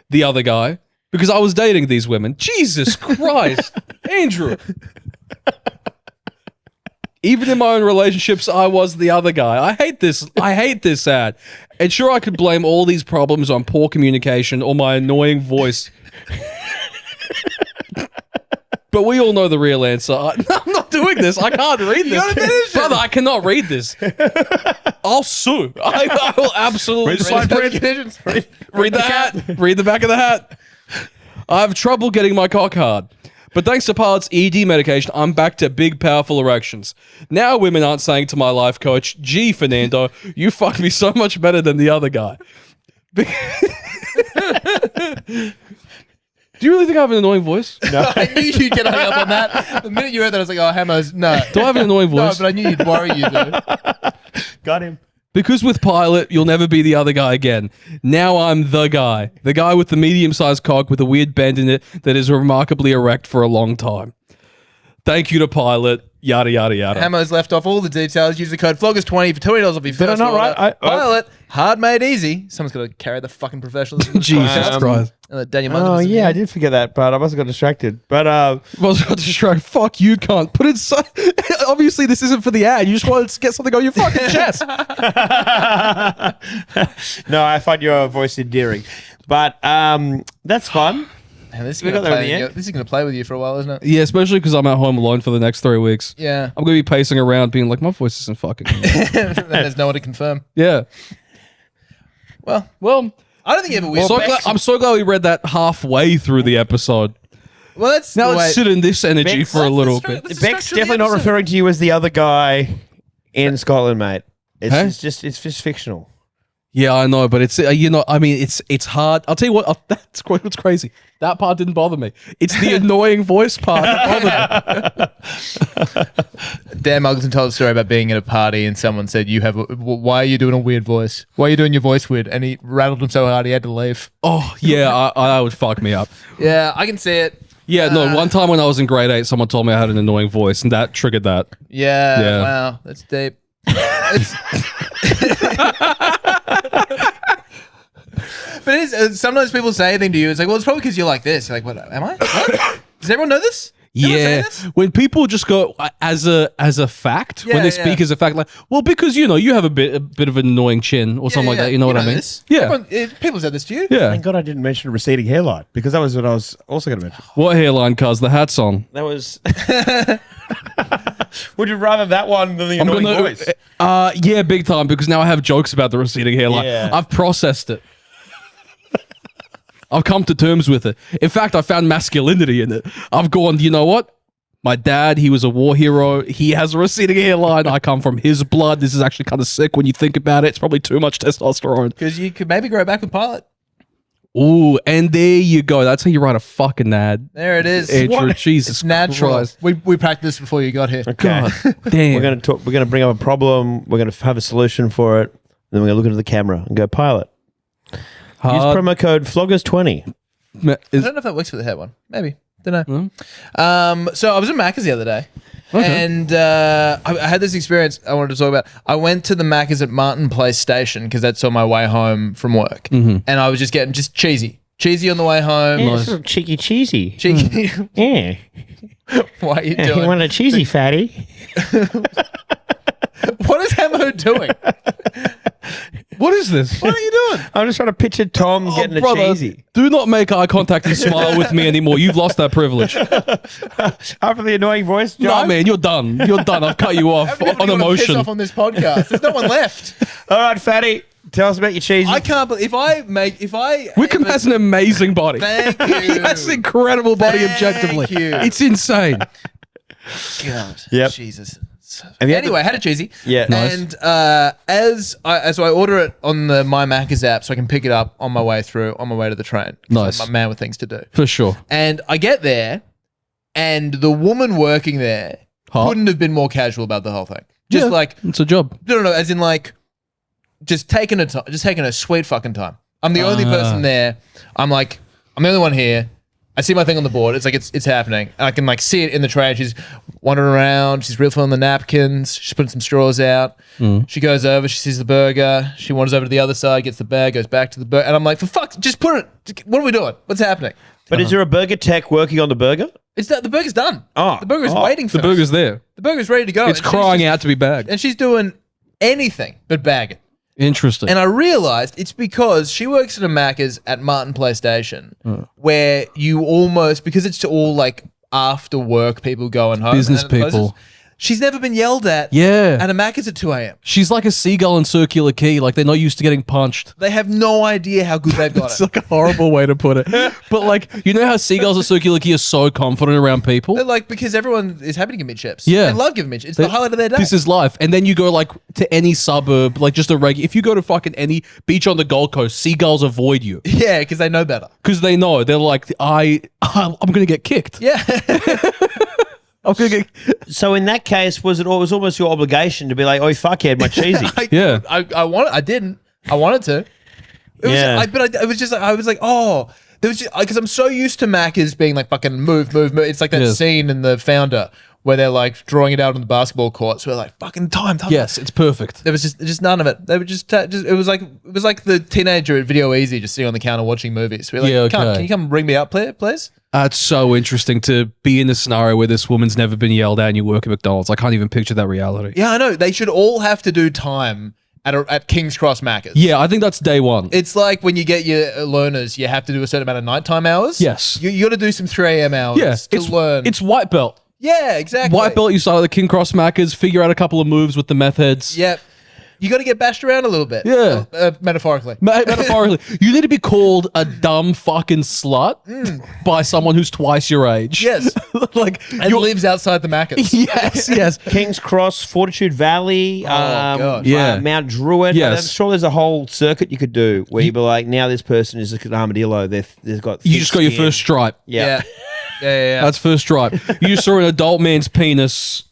the other guy, because I was dating these women. Jesus Christ, Andrew. Even in my own relationships, I was the other guy. I hate this ad. And sure, I could blame all these problems on poor communication or my annoying voice. But we all know the real answer. I'm not doing this. I can't read this. Brother, I cannot read this. I'll sue. I will absolutely Fine print. read the hat. Read the back of the hat. I have trouble getting my cock hard. But thanks to Pilot's ED medication, I'm back to big, powerful erections. Now women aren't saying to my life coach, gee, Fernando, you fucked me so much better than the other guy. Do you really think I have an annoying voice? No, I knew you'd get hung up on that. The minute you heard that, I was like, oh, Hamo's, no. Do I have an annoying voice? No, but I knew you'd worry you, dude. Got him. Because with Pilot, you'll never be the other guy again. Now I'm the guy with the medium-sized cock with a weird bend in it that is remarkably erect for a long time. Thank you to Pilot. Yada yada yada. Hamo's left off all the details. Use the code floggers20 for $20 off your Did I first not order. write? Pilot, hard made easy. Someone's got to carry the fucking professionalism. Jesus Christ. And let Daniel Oh Muggleton yeah, I did forget that, but I must have got distracted. But Was got distracted. Fuck you, cunt. Put it so. Obviously, this isn't for the ad. You just wanted to get something on your fucking chest. no, I find your voice endearing. But that's fun. Man, this is We going got there in the to end. this is going to play with you for a while, isn't it? Yeah, especially because I'm at home alone for the next 3 weeks. Yeah. I'm gonna be pacing around, being like, my voice isn't fucking. Then there's no one to confirm. Yeah. Well, Well, I don't think you ever will. I'm so glad we read that halfway through the episode. Well, that's Now the way- let's sit in this energy Bex- for a little That's bit. the Beck's structure of the definitely not episode. referring to you as the other guy in Scotland, mate. It's Hey? it's just fictional. Yeah, I know, but it's I mean, it's hard. I'll tell you what. That's what's crazy. That part didn't bother me. It's the annoying voice part that bothered me. Dan Muggleton told a story about being at a party and someone said, why are you doing a weird voice? Why are you doing your voice weird? And he rattled him so hard he had to leave. Oh yeah, I would fuck me up. Yeah, I can see it. Yeah, no. One time when I was in grade 8, someone told me I had an annoying voice, and that triggered that. Yeah, Yeah. wow, that's deep. It's- but sometimes people say a thing to you, it's like, well, it's probably because you're like this. You're like, what, am I? What? Does everyone know this? Does everyone say Yeah, this? when people just go as a fact, when Yeah, they speak yeah. as a fact, like, well, because you have a bit of an annoying chin or something like that. You know what I mean? This. Yeah, Everyone, people said this to you. yeah. Thank God I didn't mention a receding hairline because that was what I was also going to mention. What hairline? Cuz the hat's on. That was. Would you rather that one than the annoying voice? Yeah, big time. Because now I have jokes about the receding hairline. Yeah. I've processed it. I've come to terms with it. In fact, I found masculinity in it. I've gone, you know what? My dad, he was a war hero. He has a receding hairline. I come from his blood. This is actually kind of sick when you think about it. It's probably too much testosterone. Because you could maybe grow back with Pilot. Ooh, and there you go. That's how you write a fucking ad. There it is. Andrew, Jesus It's natural. Christ. We practiced before you got here. God damn. We're going to talk. We're going to bring up a problem. We're going to have a solution for it. Then we're going to look into the camera and go Pilot. Use Hard- promo code floggers20. I don't know if that works for the hair one. Maybe. Don't know. So I was in Macca's the other day. And I had this experience I wanted to talk about. I went to the Macca's at Martin Place Station because that's on my way home from work. And I was just getting cheesy. Cheesy on the way home. Yeah, sort of cheeky cheesy. Cheeky. Yeah. Why are you You doing? want a cheesy fatty? What is Hamo doing? What is this? What are you doing? I'm just trying to picture Tom getting a cheesy. Do not make eye contact and smile with me anymore. You've lost that privilege. After the annoying voice, Joe? Nah, man, you're done. You're done. I've cut you off How many people on do you wanna piss emotion. off on this podcast? There's no one left. All right, fatty. Tell us about your cheesy. I can't believe if I Wickham has an amazing body. Thank you. He has an incredible body Thank objectively. you. It's insane. God. Yep. Jesus. Have you had Anyway, I had a cheesy. Yeah. Nice. And as I order it on the My Macca's app, so I can pick it up on my way to the train. Nice. I'm a man with things to do. For sure. And I get there, and the woman working there Hot. couldn't have been more casual about the whole thing. Just Yeah, like it's a job. no, as in like just taking a sweet fucking time. I'm the only person there. I'm the only one here. I see my thing on the board. It's like it's happening. And I can like see it in the tray. She's wandering around. She's refilling the napkins. She's putting some straws out. She goes over. She sees the burger. She wanders over to the other side, gets the bag, goes back to the burger. And I'm like, for fuck, just put it. What are we doing? What's happening? But is there a burger tech working on the burger? The burger's done. Oh. The burger's waiting for The us. burger's there. The burger's ready to go. It's And she's crying just- out to be bagged. And she's doing anything but bag it. Interesting. And I realized it's because she works at a Macca's at Martin Place Station, where you almost, because it's all like after work people going home. Business and it closes, people. She's never been yelled at Yeah. at a Macca's at 2 a.m. She's like a seagull in Circular Quay. Like they're not used to getting punched. They have no idea how good they've got It's it. like a horrible way to put it. But like, you know how seagulls at Circular Quay are so confident around people? They're like, because everyone is happy to give me chips. Yeah. They love giving me chips. It's the highlight of their day. This is life. And then you go like to any suburb, like just a regular. If you go to fucking any beach on the Gold Coast, seagulls avoid you yeah, because they know better. because they know they're like, I'm gonna get kicked. Yeah. I'm gonna get. So in that case, was it almost your obligation to be like, "Oh, fuckhead, my cheesy"? Yeah. I didn't. I wanted to. It was, Yeah. it was just like, I was like, oh, there was just, because I'm so used to Macca's being like fucking move. It's like that Yes. scene in The Founder where they're like drawing it out on the basketball court. So we're like, fucking time. Yes, it's perfect. There was just none of it. They were just it was like the teenager at Video Easy just sitting on the counter watching movies. We're like, Yeah, okay. Can you come bring me up, please? It's so interesting to be in a scenario where this woman's never been yelled at and you work at McDonald's. I can't even picture that reality. Yeah, I know. They should all have to do time at King's Cross Macca's. Yeah, I think that's day one. It's like when you get your learners, you have to do a certain amount of nighttime hours. Yes. You got to do some 3 a.m. hours Yeah, to learn. It's white belt. Yeah, exactly. White belt, you start at the King Cross Macca's, figure out a couple of moves with the meth heads. Yep. You got to get bashed around a little bit. Yeah. Metaphorically. Metaphorically, you need to be called a dumb fucking slut by someone who's twice your age. Yes. Like, And lives outside the Macca's. yes. King's Cross, Fortitude Valley, God. Yeah. Mount Druitt. Yes. I'm sure there's a whole circuit you could do where you'd be like, now this person is an armadillo. They've got. You thick just got your skin. first stripe. Yeah. Yeah. That's first stripe. You just saw an adult man's penis.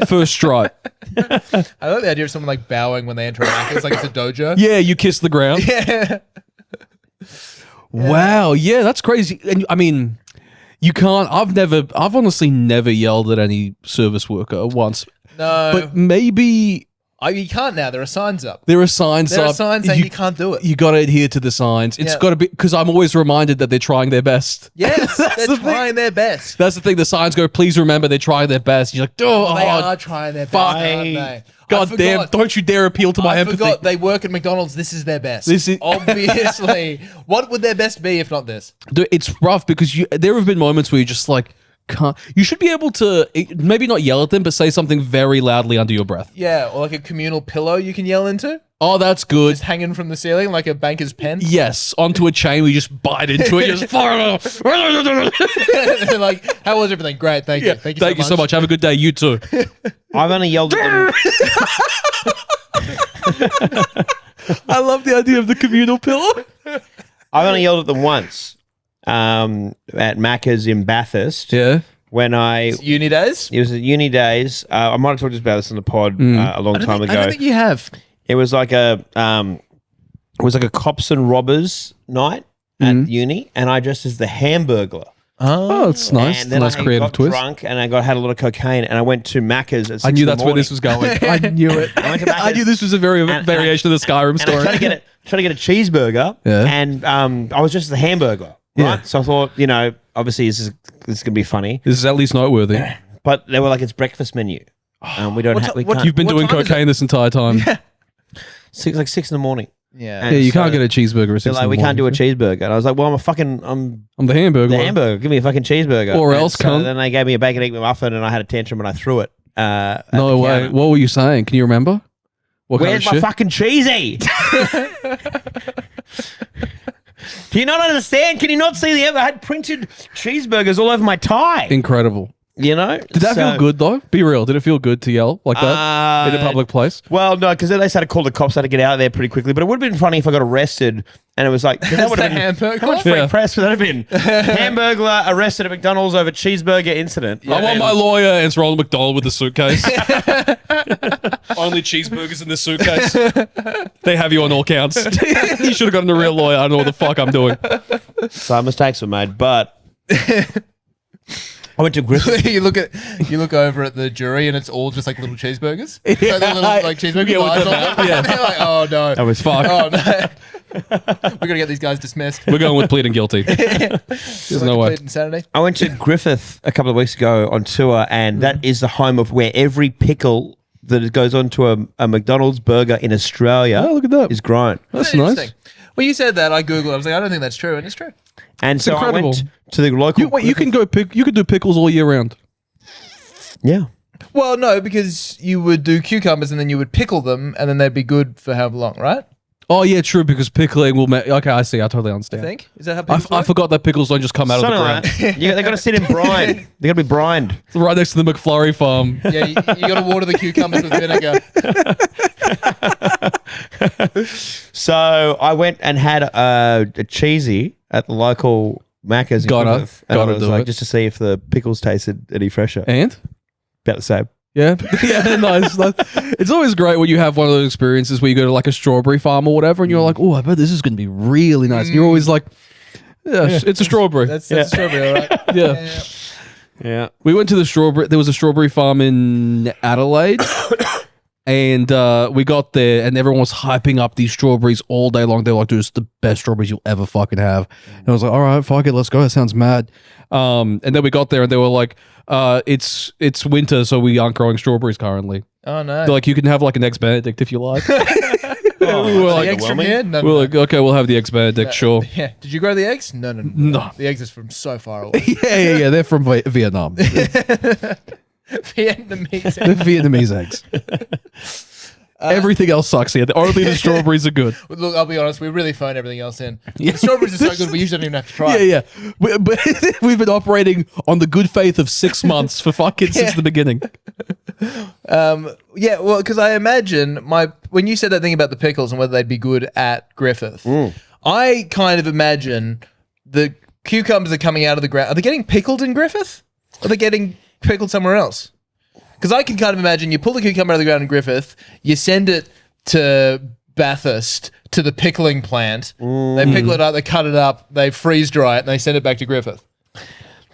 First stripe. I like the idea of someone like bowing when they enter a Macca's, like it's a dojo. Yeah, you kiss the ground. Yeah. Wow. Yeah, that's crazy. And I mean, you can't. I've honestly never yelled at any service worker once. No. But maybe You can't now. There are signs up. there are signs There are up. signs saying you can't do it. You got to adhere to the signs. It's Yeah. got to be because I'm always reminded that they're trying their best. Yes. That's They're the thing. trying their best. That's the thing. The signs go, please remember they're trying their best. You're like, oh, They are trying their best, fuck. aren't they? God I damn, forgot. don't you dare appeal to my I empathy. forgot they work at McDonald's. This is their best. This is- obviously. What would their best be if not this? Dude, it's rough because there have been moments where you just like can't. You should be able to maybe not yell at them, but say something very loudly under your breath. Yeah, or like a communal pillow you can yell into, Oh, that's good. just hanging from the ceiling like a banker's pen. Yes, onto a chain. We just bite into it. You just fire it off. They're like, how was everything? Great, thank you. Thank you so much. Have a good day. You too. I've only yelled at them. I love the idea of the communal pillow. I've only yelled at them once at Macca's in Bathurst. Yeah. When Uni days? it was at uni days. I might have talked about this in the pod a long time ago. I don't think you have. It was like a cops and robbers night at uni, and I dressed as the Hamburglar. Oh, it's nice. And then Nice I creative got twist. drunk, and had a lot of cocaine, and I went to Macca's at 6 I knew in the that's where this was going. I knew it. I went to I Macca's. knew this was a variation of the Skyrim And I story. tried to get a cheeseburger, Yeah. and I was just the hamburger. right? Yeah. So I thought, obviously this is going to be funny. This is at least noteworthy. But they were like, it's breakfast menu. We don't have. We can't. You've been doing time is cocaine this entire time. Yeah, 6 in the morning. Yeah. And you can't so get a cheeseburger. At 6 They're like, in the we can't do a morning. cheeseburger. And I was like, well, I'm the hamburger. the one. hamburger. Give me a fucking cheeseburger. Or And else, so cunt. then they gave me a bacon egg muffin, and I had a tantrum and I threw it. At No the way. counter. What were you saying? Can you remember? What Where's my kind of shit? fucking cheesy? Do you not understand? Can you not see the? I had printed cheeseburgers all over my tie. Incredible. Did Did that feel good though? Be real. Did it feel good to yell like that in a public place? Well, no, because then they started to call the cops. I had to get out of there pretty quickly. But it would have been funny if I got arrested and it was like, that would have been hamburger? How much free Yeah. press would that have been? Hamburglar arrested at McDonald's over cheeseburger incident. I want my lawyer, and it's Ronald McDonald with the suitcase. Only cheeseburgers in this suitcase. They have you on all counts. You should have gotten a real lawyer. I don't know what the fuck I'm doing. So mistakes were made, but I went to Griffith. you look over at the jury and it's all just like little cheeseburgers. So they're little like cheeseburgers. Yeah, with with the- eyes on them. yeah. And they're like, oh no. That was fucked. Oh no. We're gonna get these guys dismissed. We're going with pleading guilty. There's no way. Saturday. I went to Griffith a couple of weeks ago on tour, and that is the home of where every pickle that goes onto a McDonald's burger in Australia Oh, look at that. is grown. That's Interesting. nice. When you said that, I googled. I was like, I don't think that's true, and it's true. And so incredible. I went to the local. You can go you could do pickles all year round. Yeah. Well, no, because you would do cucumbers and then you would pickle them, and then they'd be good for however long, right? Oh yeah, true. Because pickling will make. Okay, I see. I totally I understand. think is that how I, pickles I work? forgot that pickles don't just come out of the Something ground. like that. They got to sit in brine. They got to be brined. It's right next to the McFlurry farm. Yeah, you got to water the cucumbers with vinegar. So I went and had a cheesy at the local Macca's. in Gotta Griffith, and I was do like, it. just to see if the pickles tasted any fresher. And About the same. yeah, yeah, nice. It's always great when you have one of those experiences where you go to like a strawberry farm or whatever, and you're like, oh, I bet this is going to be really nice. And you're always like, yeah, it's a strawberry. That's strawberry, all right? yeah. Yeah. We went to the strawberry. There was a strawberry farm in Adelaide, and we got there, and everyone was hyping up these strawberries all day long. They were like, "Dude, it's the best strawberries you'll ever fucking have." And I was like, "All right, fuck it, let's go. That sounds mad." And then we got there, and they were like, "It's winter, so we aren't growing strawberries currently." Oh no. They're like, "You can have like an eggs Benedict if you like." Oh, we were The like, eggs from here? No, we're like, "Okay, we'll have the eggs Benedict, sure." Yeah. Did you grow the eggs? No. No. The eggs is from so far away. Yeah. They're from Vietnam. Vietnamese. They're Vietnamese eggs. Everything else sucks here. Only the strawberries are good. Look, I'll be honest. We really phone everything else in. The strawberries are so good, we usually don't even have to try. Yeah. But we've been operating on the good faith of 6 months for fucking since the beginning. Yeah, well, because I imagine when you said that thing about the pickles and whether they'd be good at Griffith, I kind of imagine the cucumbers are coming out of the ground. Are they getting pickled in Griffith? Or are they getting pickled somewhere else? Because I can kind of imagine you pull the cucumber out of the ground in Griffith, you send it to Bathurst to the pickling plant. They pickle it up, they cut it up, they freeze dry it, and they send it back to Griffith.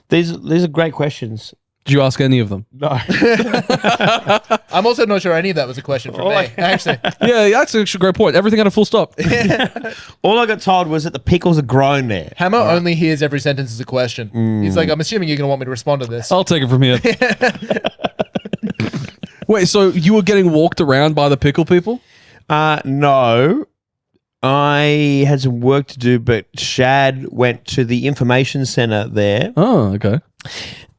These are great questions. Did you ask any of them? No. I'm also not sure any of that was a question for me, actually. Yeah, that's actually a great point. Everything had a full stop. All I got told was that the pickles are grown there. Hammer only hears every sentence as a question. He's like, I'm assuming you're going to want me to respond to this. I'll take it from here. Wait, so you were getting walked around by the pickle people? No. I had some work to do, but Shad went to the information centre there Oh, okay.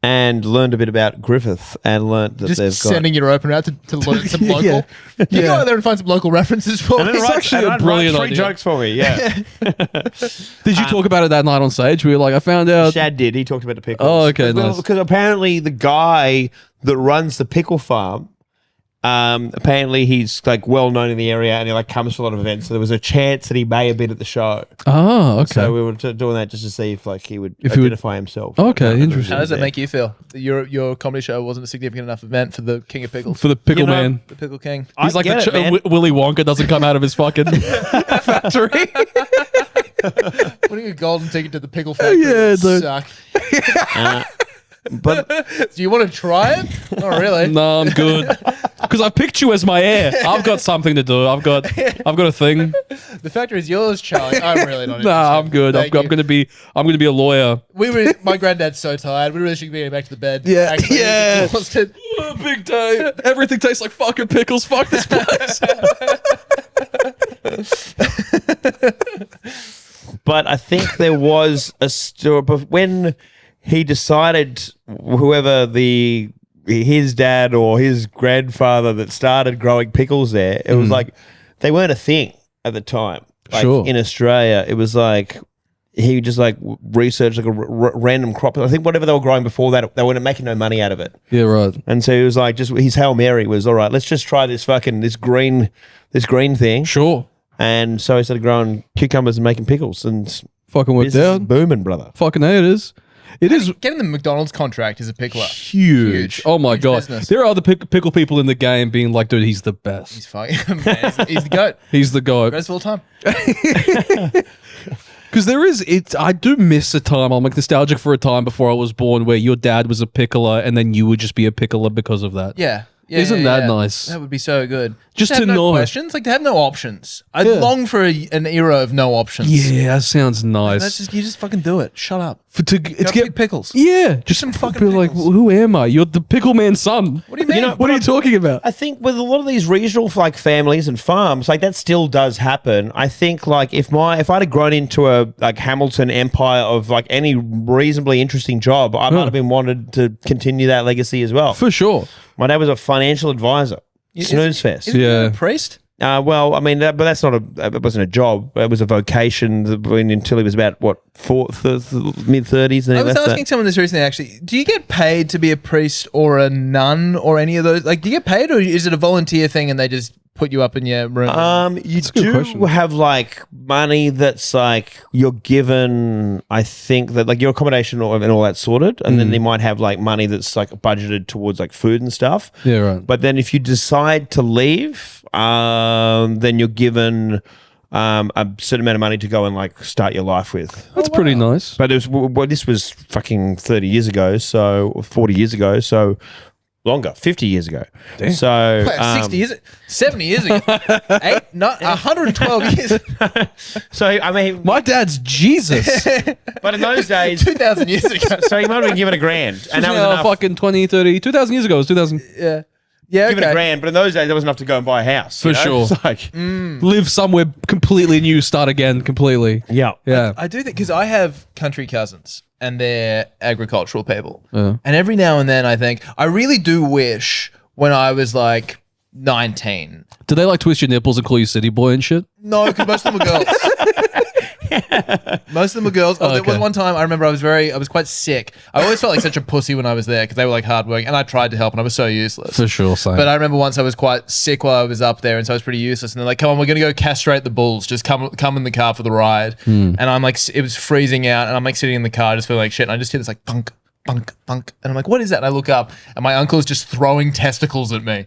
and learned a bit about Griffith and learnt that Just they've got... sending your opener out to learn some local. Yeah. You go out there and find some local references for And me. then It's write- actually and a I'd brilliant write 3 idea. jokes for me, yeah. Did you talk about it that night on stage? We were like, I found out. Shad did. He talked about the pickles. Oh, okay, nice. Because apparently the guy that runs the pickle farm, apparently he's like well known in the area and he like comes to a lot of events. So there was a chance that he may have been at the show. Oh, okay. So we were doing that just to see if like he would If he would- identify himself. Okay, interesting. How does it make you feel? That your comedy show wasn't a significant enough event for the King of Pickles, For the pickle You know- man. the Pickle King. He's like get it, man. Willy Wonka doesn't come out of his fucking factory. Winning a golden ticket to the Pickle Factory Yeah, would dude. suck. But Do you want to try it? Not really. No, I'm good. Because I've picked you as my heir. I've got something to do. I've got a thing. The factory is yours, Charlie. I'm really not. Nah, I'm good. I'm gonna be a lawyer. My granddad's so tired. We really should be getting back to the bed. Yeah. Actually, Yeah. he's exhausted. Oh, big day. Everything tastes like fucking pickles. Fuck this place. But I think there was a story. But when he decided, whoever his dad or his grandfather that started growing pickles there, it was like they weren't a thing at the time. Like Sure. in Australia, it was like he just like researched like a random crop. I think whatever they were growing before that, they weren't making no money out of it. Yeah, right. And so he was like, just his Hail Mary was, all right, let's just try this green thing. Sure. And so he started growing cucumbers and making pickles, and Fucking worked business is out. booming, brother. Fucking A, it is. It is Getting the McDonald's contract as a pickler. huge. Oh my Huge god. business. There are other pickle people in the game being like, dude, he's the best. He's fucking man, he's the goat. He's the goat. Greatest of all time. Because I do miss a time. I'm like nostalgic for a time before I was born where your dad was a pickler and then you would just be a pickler because of that. Yeah. Isn't that nice? That would be so good. Just have to no know. questions, like to have no options. I Yeah. long for an era of no options. Yeah, that sounds nice. That's just you just fucking do it. Shut up. It's Go pick pickles. Yeah, just some fucking be like, pickles. who am I? You're the pickle man's son. What do you mean? What are you talking about? I think with a lot of these regional like families and farms, like that still does happen. I think like if I'd have grown into a like Hamilton empire of like any reasonably interesting job, I might have been wanted to continue that legacy as well. For sure. My dad was a financial advisor. Snooze fest. Isn't he Yeah. a priest? Well, I mean, but that's not it wasn't a job. It was a vocation until he was about mid-30s. I was asking someone this recently. Actually, do you get paid to be a priest or a nun or any of those? Like, do you get paid, or is it a volunteer thing and they just put you up in your room? You a good do question. have like money that's like you're given. I think that like your accommodation and all that sorted, and then they might have like money that's like budgeted towards like food and stuff. Yeah, right. But then if you decide to leave, then you're given a certain amount of money to go and like start your life with. That's pretty nice. But this was fucking 30 years ago, or 40 years ago, so longer, 50 years ago. Damn. So 60 years, 70 years ago, 112 years, So I mean, My dad's Jesus. but in those days, 2,000 years ago. so you might have been given $1,000, and that was enough. fucking 20, 30, 2,000 years ago. It was 2000. Yeah, yeah, Given okay. $1,000, but in those days, that was enough to go and buy a house. For you know? sure. It's like, Live somewhere completely new, start again completely. yeah. Yeah. I do think because I have country cousins and they're agricultural people, Yeah. and every now and then I think I really do wish when I was like 19. Do they like twist your nipples and call you city boy and shit? No, because most of them are girls. Most of them are girls. Oh, there was Okay. one time I remember I was quite sick. I always felt like such a pussy when I was there because they were like hardworking, and I tried to help, and I was so useless. For sure, same. But I remember once I was quite sick while I was up there, and so I was pretty useless. And they're like, "Come on, we're gonna go castrate the bulls. Just come in the car for the ride." And I'm like, it was freezing out, and I'm like sitting in the car, just feeling like shit. And I just hear this like thunk, thunk, thunk, and I'm like, "What is that?" And I look up, and my uncle is just throwing testicles at me.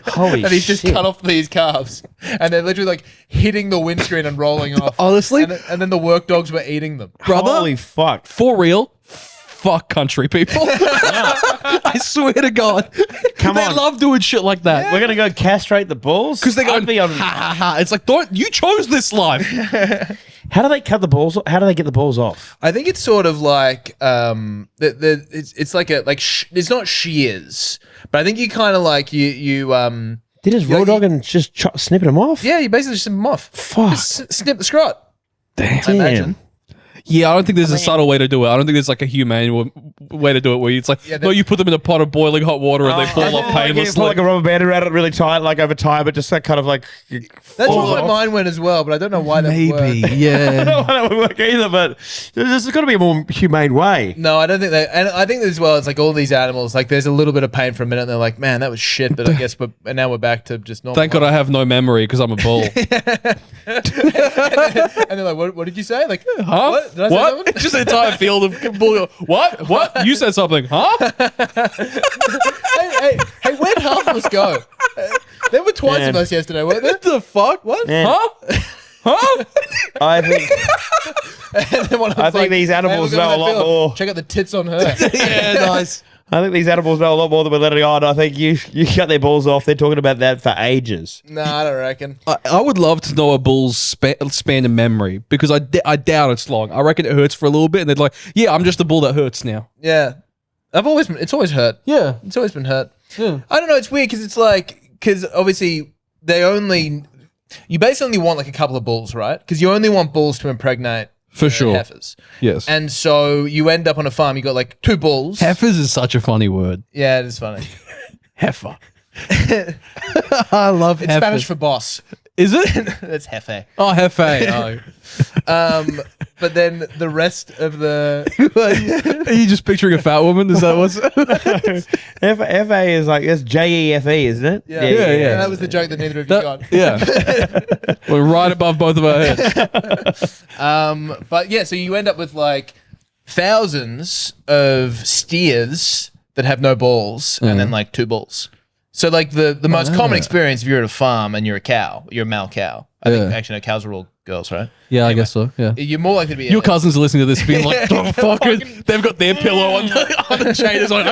Holy And he's just shit. cut off these calves, and they're literally like hitting the windscreen and rolling off. Honestly? and then the work dogs were eating them. Brother? Holy fuck. For real, fuck country people. I swear to God. Come they on. love doing shit like that. We're going to go castrate the bulls? Because they go, I'd be on- ha ha ha. It's like, don't you chose this life. How do they cut the balls? How do they get the balls off? I think it's sort of like it's like it's not shears, but I think you kind of like you They just raw dog and just snipping them off? yeah, you basically just snip them off. Fuck. Just snip the scrot. Damn. I imagine. Yeah, I don't think there's a subtle way to do it. I don't think there's like a humane way to do it where it's like, Yeah, no, you put them in a pot of boiling hot water and they fall off You painlessly. put like a rubber band around it really tight, like over time, but just that kind of like. That's falls where my off. mind went as well, but I don't know why that would Maybe, work. I yeah. don't know how that would work either, but there's got to be a more humane way. No, I don't think that. And I think as well, it's like all these animals, like there's a little bit of pain for a minute and they're like, man, that was shit, but I guess, and now we're back to just normal. Thank God I have no memory because I'm a bull. And they're like, what did you say? Like, Huh? what? Did I say What? something? Just an entire field of bull. What? What? You said something. Huh? hey, where'd half of us go? There were twice Man. of us yesterday, weren't there? What the fuck? What? Man. Huh? Huh? I think And then one of I them's think these animals look at know that a lot film. more. Check out the tits on her. Yeah, nice. I think these animals know a lot more than we're letting on. I think you cut their balls off. They're talking about that for ages. No, I don't reckon. I would love to know a bull's span of memory because I doubt it's long. I reckon it hurts for a little bit, and they're like, "Yeah, I'm just a bull that hurts now." Yeah, it's always hurt. Yeah, It's always been hurt. yeah. I don't know. It's weird because obviously you basically only want like a couple of bulls, right? Because you only want bulls to impregnate For sure. heifers. Yes. And so you end up on a farm. You got like 2 bulls. Heifers is such a funny word. Yeah, it is funny. Heifer. I love It's heifers. Spanish for boss. Is it? That's jefe. Oh, hefe. Oh. But then the rest of the Are you just picturing a fat woman? Is that what's? FA is like, it's JEFE, isn't it? yeah. Yeah. That was the joke that neither of you got. Yeah. We're right above both of our heads. But yeah, so you end up with like thousands of steers that have no balls, and then like 2 bulls. So like the most common experience if you're at a farm and you're a male cow. I think actually no, cows are all girls, right? Yeah, I guess so. Yeah. You're more likely to be Your cousins are listening to this being like, oh, fucking, they've got their pillow on the chain. It's like,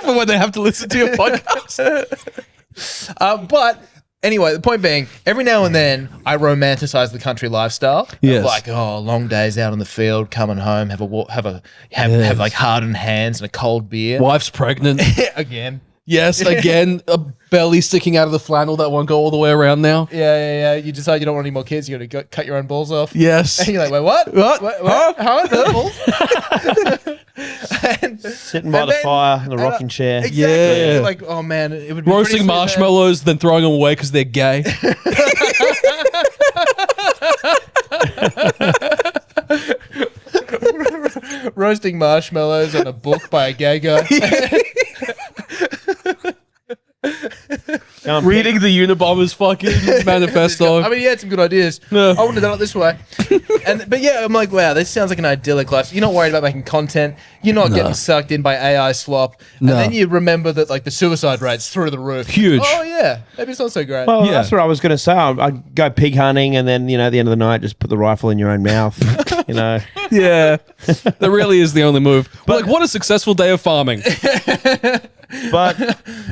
for when they have to listen to your podcast. But anyway, the point being, every now and then I romanticize the country lifestyle. Yes. Like, long days out on the field, coming home, have like hardened hands and a cold beer. Wife's pregnant. Again. Yes, again, a belly sticking out of the flannel that won't go all the way around now. Yeah. You decide you don't want any more kids. You got to cut your own balls off. Yes. And you're like, wait, what? What? Huh? The balls? Sitting by the fire in the rocking chair. Exactly. Yeah. You're like, oh man, it would be Roasting pretty sweet, man. marshmallows, then throwing them away because they're gay. Roasting marshmallows and a book by a gay guy. Reading the Unabomber's fucking manifesto. I mean, he had some good ideas. Yeah. I wouldn't have done it this way. But yeah, I'm like, wow, this sounds like an idyllic life. You're not worried about making content. You're not getting sucked in by AI slop. And then you remember that like the suicide rate's through the roof. Huge. Oh yeah, maybe it's not so great. Well, Yeah. that's what I was going to say. I'd go pig hunting and then, at the end of the night, just put the rifle in your own mouth, Yeah. That really is the only move. But like, what a successful day of farming. But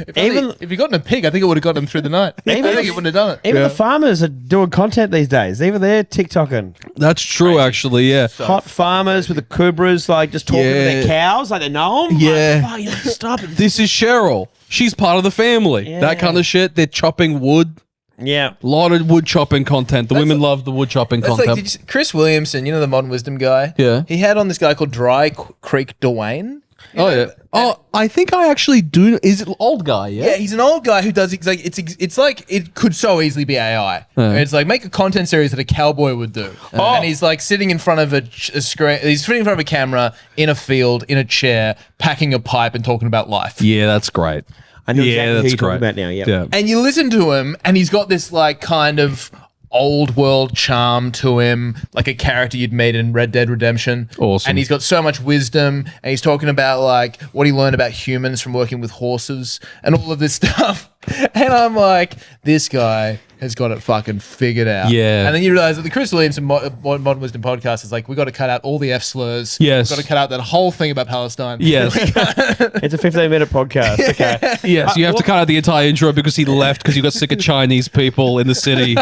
if you gotten a pig, I think it would have gotten him through the night. I think it wouldn't have done it. even the farmers are doing content these days. Even they're TikToking. That's true, actually, yeah. Hot farmers with the kubras, like just talking to their cows, like they know them. Yeah. Like, fuck, you know, stop it. This is Cheryl. She's part of the family. Yeah. That kind of shit. They're chopping wood. Yeah. A lot of wood chopping content. The women love the wood chopping That's content. like Chris Williamson, the modern wisdom guy. Yeah. He had on this guy called Dry Creek Dwayne. Oh yeah. Oh, I think I actually do. Is it old guy? Yeah. Yeah, he's an old guy who does it's like it could so easily be AI. It's like make a content series that a cowboy would do, and he's like sitting in front of a screen. He's sitting in front of a camera in a field in a chair, packing a pipe and talking about life. Yeah, that's great. I know Yeah, exactly who that's you're talking great. about now. Yeah. And you listen to him, and he's got this like kind of old world charm to him, like a character you'd meet in Red Dead Redemption. Awesome. And he's got so much wisdom, and he's talking about like what he learned about humans from working with horses and all of this stuff. And I'm like, this guy has got it fucking figured out. Yeah. And then you realize that the Chris Williamson Modern Wisdom podcast is like, we got to cut out all the F slurs. Yes. We've got to cut out that whole thing about Palestine. Yes. It's a 15-minute podcast. Okay. Yes. You have to cut out the entire intro because he left because he got sick of Chinese people in the city.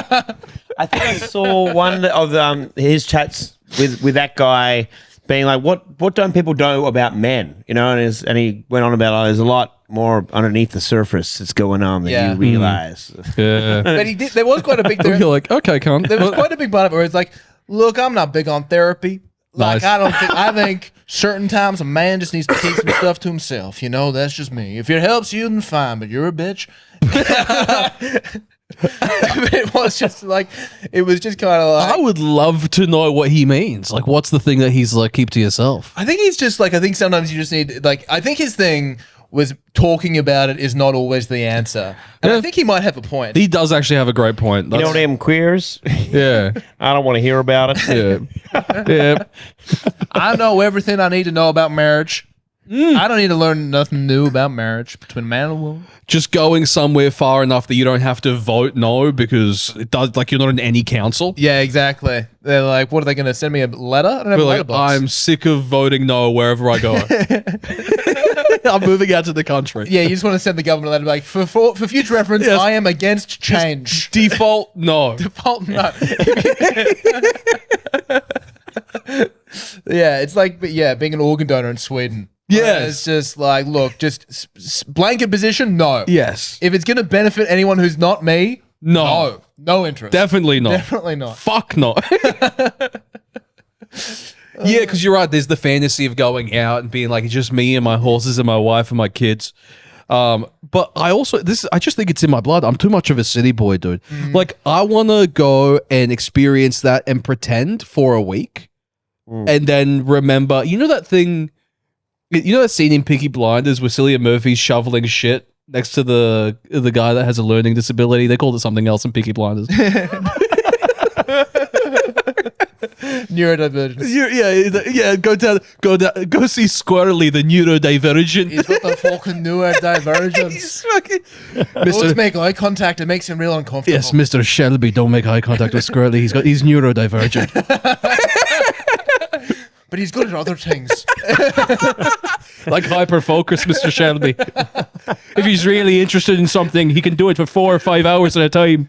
I think I saw one of his chats with that guy being like, what don't people know about men? And he went on about, there's a lot more underneath the surface that's going on than you realize. Yeah. But there was quite a big... You're like, okay, cunt. There was quite a big part of it where it's like, look, I'm not big on therapy. Like, Nice. I think certain times a man just needs to keep some stuff to himself. That's just me. If it helps you, then fine, but you're a bitch. But it was just kind of like, I would love to know what he means. Like, what's the thing that he's like, keep to yourself? I think he's just like, I think sometimes you just need, like, I think his thing was talking about it is not always the answer. And I think he might have a point. He does actually have a great point. You know them queers? Yeah. I don't want to hear about it. Yeah. Yeah. I know everything I need to know about marriage. I don't need to learn nothing new about marriage between man and woman. Just going somewhere far enough that you don't have to vote no because it does like you're not in any council. Yeah, exactly. They're like, what are they going to send me a letter? I don't have a Like, letterbox. I'm sick of voting no wherever I go. I'm moving out to the country. Yeah, you just want to send the government a letter like, for future reference, Yes. I am against change. Default no. Default no. Yeah, it's like, but yeah, being an organ donor in Sweden. Yes. It's just like, look, just blanket position, no. Yes. If it's going to benefit anyone who's not me, No. no interest. Definitely not. Definitely not. Fuck no. Yeah, because you're right. There's the fantasy of going out and being like, it's just me and my horses and my wife and my kids. But I just think it's in my blood. I'm too much of a city boy, dude. Like, I want to go and experience that and pretend for a week and then remember, you know that thing, you know that scene in Peaky Blinders where Cillian Murphy's shoveling shit next to the guy that has a learning disability? They called it something else in Peaky Blinders. Neurodivergence. Yeah. Go see Squirrely, the neurodivergent. He's got the fucking neurodivergence. He's fucking Let's make eye contact. It makes him real uncomfortable. Yes, Mr. Shelby, don't make eye contact with Squirrely. He's neurodivergent. But he's good at other things. Like hyper-focus, Mr. Shelby. If he's really interested in something, he can do it for 4 or 5 hours at a time.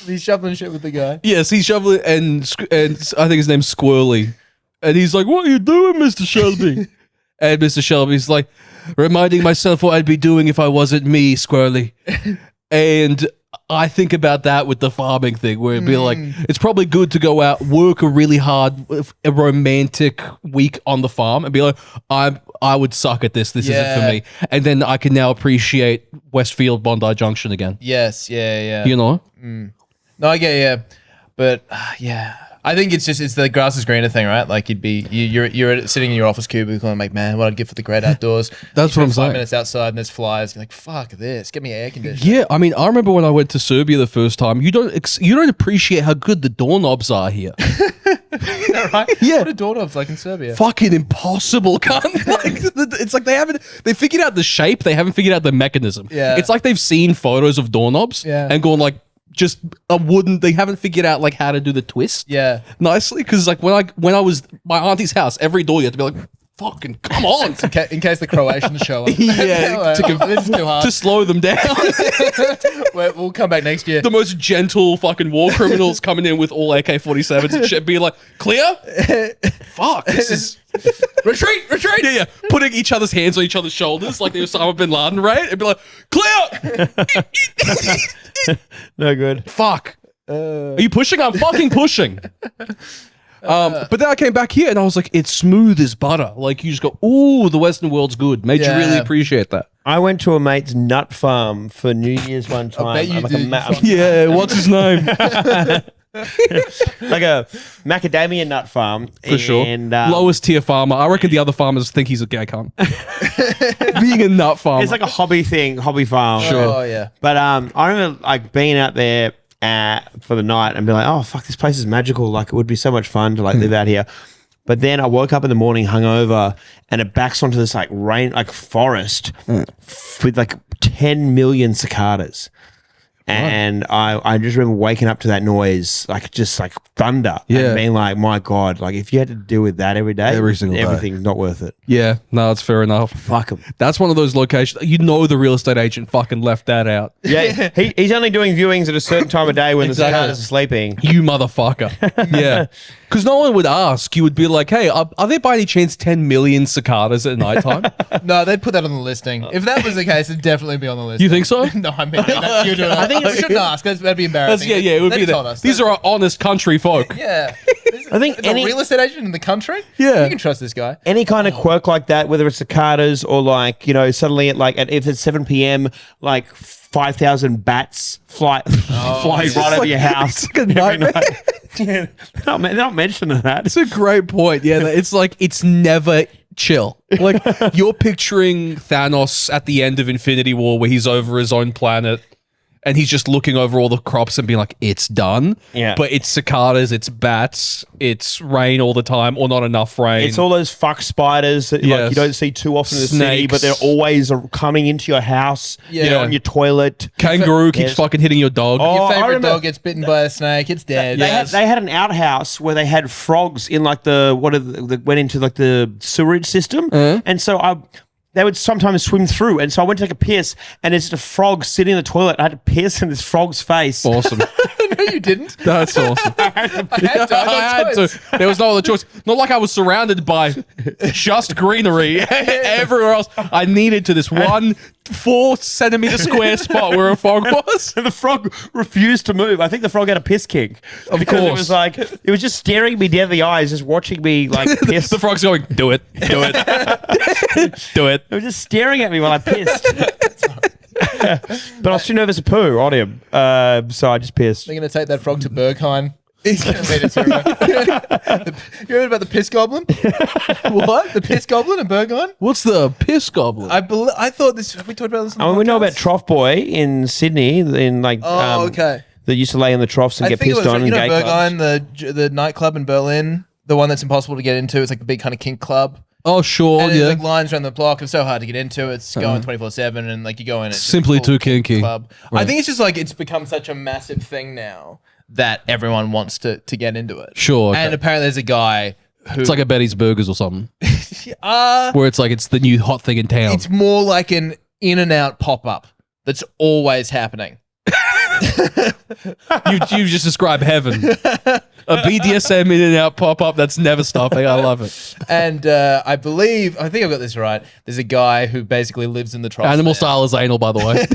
He's shoveling shit with the guy. Yes, he's shoveling, and I think his name's Squirrely. And he's like, what are you doing, Mr. Shelby? And Mr. Shelby's like, reminding myself what I'd be doing if I wasn't me, Squirrely. And I think about that with the farming thing, where it'd be like, it's probably good to go out, work a really hard, a romantic week on the farm, and be like, I would suck at this. This isn't for me. And then I can now appreciate Westfield Bondi Junction again. Yes, yeah. You know? No, I get yeah. But yeah. I think it's the grass is greener thing, right? Like you're sitting in your office cubicle and like, man, what I'd give for the great outdoors. That's what I'm saying. 5 minutes outside and there's flies. You're like, fuck this. Get me air conditioning. Yeah, I mean, I remember when I went to Serbia the first time. You don't appreciate how good the doorknobs are here. Right? Yeah. What are doorknobs like in Serbia? Fucking impossible, cunt. Like, it's like they figured out the shape, they haven't figured out the mechanism. Yeah. It's like they've seen photos of doorknobs and gone like, just a wooden. They haven't figured out like how to do the twist. Yeah. Nicely, because like when I was my auntie's house, every door you had to be like, fucking come on. In case the Croatians show up. Yeah, This is too hard. to slow them down. We'll come back next year. The most gentle fucking war criminals coming in with all AK-47s and shit, being like, clear? Fuck, this is... Retreat! Yeah. Putting each other's hands on each other's shoulders like they were Osama bin Laden, right? And be like, clear! No good. Fuck. Are you pushing? I'm fucking pushing. But then I came back here and I was like, it's smooth as butter. Like you just go, ooh, the Western world's good. Made you really appreciate that. I went to a mate's nut farm for New Year's one time. bet you did. Yeah, what's his name? Like a macadamia nut farm. For sure. And, Lowest tier farmer. I reckon the other farmers think he's a gay cunt. Being a nut farmer. it's like a hobby farm. Oh, yeah. But I remember like being out there for the night and be like, oh fuck, this place is magical. Like it would be so much fun to like live out here. But then I woke up in the morning hungover and it backs onto this like forest with like 10 million cicadas. And I just remember waking up to that noise, like just like thunder, and being like, my God, like if you had to deal with that every day, Every single day. everything's not worth it. Yeah, no, it's fair enough. Fuck 'em. That's one of those locations, you know, the real estate agent fucking left that out. Yeah, he's only doing viewings at a certain time of day when the cicadas are sleeping. You motherfucker. Yeah. Because no one would ask. You would be like, hey, are there by any chance 10 million cicadas at nighttime? No, they'd put that on the listing. If that was the case, it'd definitely be on the list. You think so? No, I mean, that's you doing it. I think you shouldn't ask. That'd be embarrassing. It would They've be told that. us. These are our honest country folk. Yeah. I think It's a real estate agent in the country? Yeah. You can trust this guy. Any kind of quirk like that, whether it's cicadas or like, you know, suddenly if it's 7 p.m, like 5,000 bats fly right over your house. It's like a nightmare. Yeah, they're not mentioning that. It's a great point. Yeah, it's like it's never chill. Like you're picturing Thanos at the end of Infinity War where he's over his own planet and he's just looking over all the crops and being like, it's done. Yeah. But it's cicadas, it's bats, it's rain all the time or not enough rain. It's all those fuck spiders that like, you don't see too often in the city, but they're always coming into your house, on your toilet. Kangaroo keeps fucking hitting your dog. Your favorite remember- dog gets bitten by a snake. It's dead. They had an outhouse where they had frogs in like that went into like the sewerage system, and so they would sometimes swim through, and so I went to take a piss, and there's just a frog sitting in the toilet. I had to piss in this frog's face. Awesome. No, you didn't. That's awesome. I had to. There was no other choice. Not like I was surrounded by just greenery everywhere else. I needed to this 4 centimeter square spot where a frog was. And the frog refused to move. I think the frog had a piss kink. Of course. It was like, it was just staring me dead in the eyes, just watching me like piss. The frog's going, do it, do it, do it. It was just staring at me while I pissed. But I was too nervous to poo on him. So I just pissed. They're going to take that frog to Berghain. He's going to meet us. You heard about the piss goblin? What? The piss goblin in Berghain? What's the piss goblin? I thought this. Have we talked about this? On the We know podcast? about Trough Boy in Sydney, in like okay. that used to lay in the troughs and I get think it pissed was, on in gay clubs. Berghain, the nightclub in Berlin, the one that's impossible to get into. It's like the big kind of kink club. Oh, sure, And yeah. there's like lines around the block. It's so hard to get into. It's going 24/7, and like you go in. It's just Simply a full too kinky. Club. Right. I think it's just like it's become such a massive thing now that everyone wants to get into it. Sure, okay. And apparently there's a guy who It's like a Betty's Burgers or something. uh, Where it's like it's the new hot thing in town. it's more like an in and out pop up that's always happening. You've just described heaven. A BDSM in and out pop up that's never stopping. I love it. And I think I've got this right. There's a guy who basically lives in the trough. Animal there. style is anal, by the way.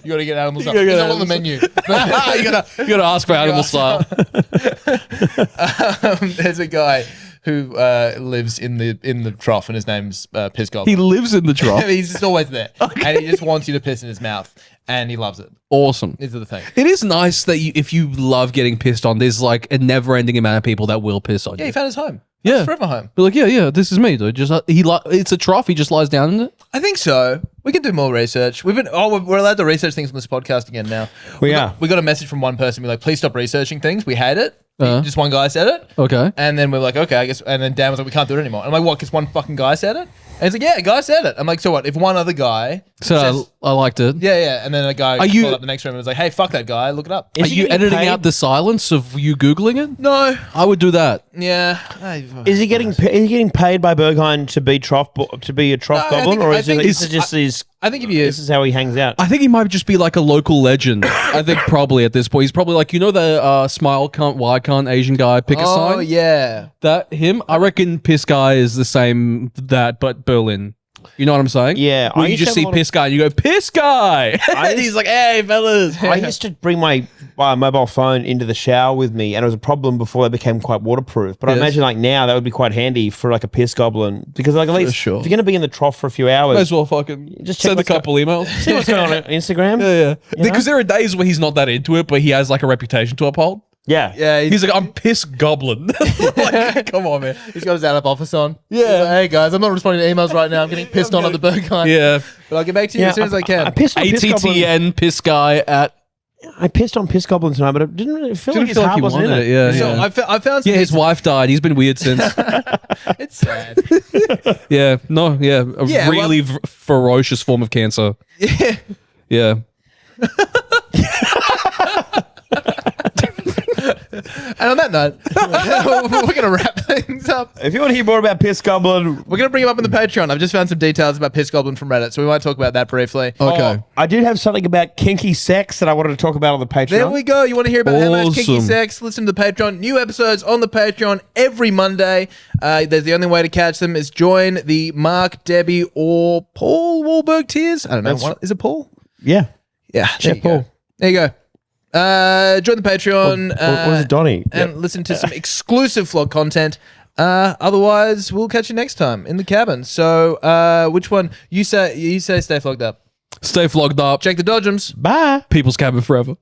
You got to get animal style. gotta get It's not on the menu. you gotta ask for animal style. There's a guy who lives in the trough, and his name's Piss Goblin. He lives in the trough. He's just always there, and he just wants you to piss in his mouth, and he loves it. Awesome. These are the thing. It is nice that if you love getting pissed on, there's like a never-ending amount of people that will piss on Yeah, you. he found his home. Yeah. It's forever home. Be like, yeah, this is me, dude. Just it's a trough. He just lies down in it. I think so. We can do more research. We're allowed to research things on this podcast again now. We got a message from one person. We're like, please stop researching things. We hate it. Just one guy said it. Okay. And then we're like, okay, I guess. And then Dan was like, we can't do it anymore. I'm like, what? Because one fucking guy said it? And he's like, yeah, a guy said it. I'm like, so what? If one other guy So says, I liked it. yeah. And then a guy you- called up the next room and was like, hey, fuck that guy. Look it up. Are you editing out the silence of you Googling it? No. I would do that. Yeah. Is he getting paid by Berghain to be a trough goblin, or I is think it just his? I think if you This is how he hangs out. I think he might just be like a local legend. I think probably at this point. He's probably like, the smile cunt, why cunt Asian guy, pick a sign? Oh, yeah. That him? I reckon piss guy is the same that, but Berlin. You know what I'm saying? Yeah, Where I you used to just have a see lot of- piss guy and you go, piss guy! And he's like, hey, fellas. I used to bring my mobile phone into the shower with me, and it was a problem before they became quite waterproof. But I Yes. imagine like now that would be quite handy for like a piss goblin, because like at least sure. if you're going to be in the trough for a few Might hours, as well fucking Just check send a what's go- couple emails. see what's going on Instagram. Yeah. know? Because there are days where he's not that into it, but he has like a reputation to uphold. Yeah, Yeah. He's like, I'm piss goblin. Like, come on, man. He's got his out of office on. Yeah. He's like, hey guys, I'm not responding to emails right now. I'm getting pissed on at the Berghain. Yeah. But I'll get back to you as soon as I can. I pissed on piss goblin. ATTN piss guy at. I pissed on piss goblin tonight, but it didn't really feel Didn't like his feel like heart he wasn't in wanted it. it. Yeah. So yeah. I found some Yeah, his wife died. He's been weird since. It's sad. Yeah, no, yeah, a Yeah, really ferocious form of cancer. Yeah. Yeah. And on that note, we're going to wrap things up. If you want to hear more about piss goblin, We're going to bring him up in the Patreon. I've just found some details about Piss Goblin from Reddit, so we might talk about that briefly. Okay. I did have something about kinky sex that I wanted to talk about on the Patreon. There we go. You want to hear about how much kinky Awesome. sex? Listen to the Patreon. New episodes on the Patreon every Monday. There's the only way to catch them is join the Mark, Debbie, or Paul Wahlberg tiers. I don't know. Is it Paul? Yeah. Yeah. Yeah, Paul. There you go. Join the Patreon. Or was it Donnie? And listen to some exclusive Flog content. Otherwise, we'll catch you next time in the cabin. So, which one? You say stay flogged up. Stay flogged up. Check the dodgems. Bye. People's cabin forever.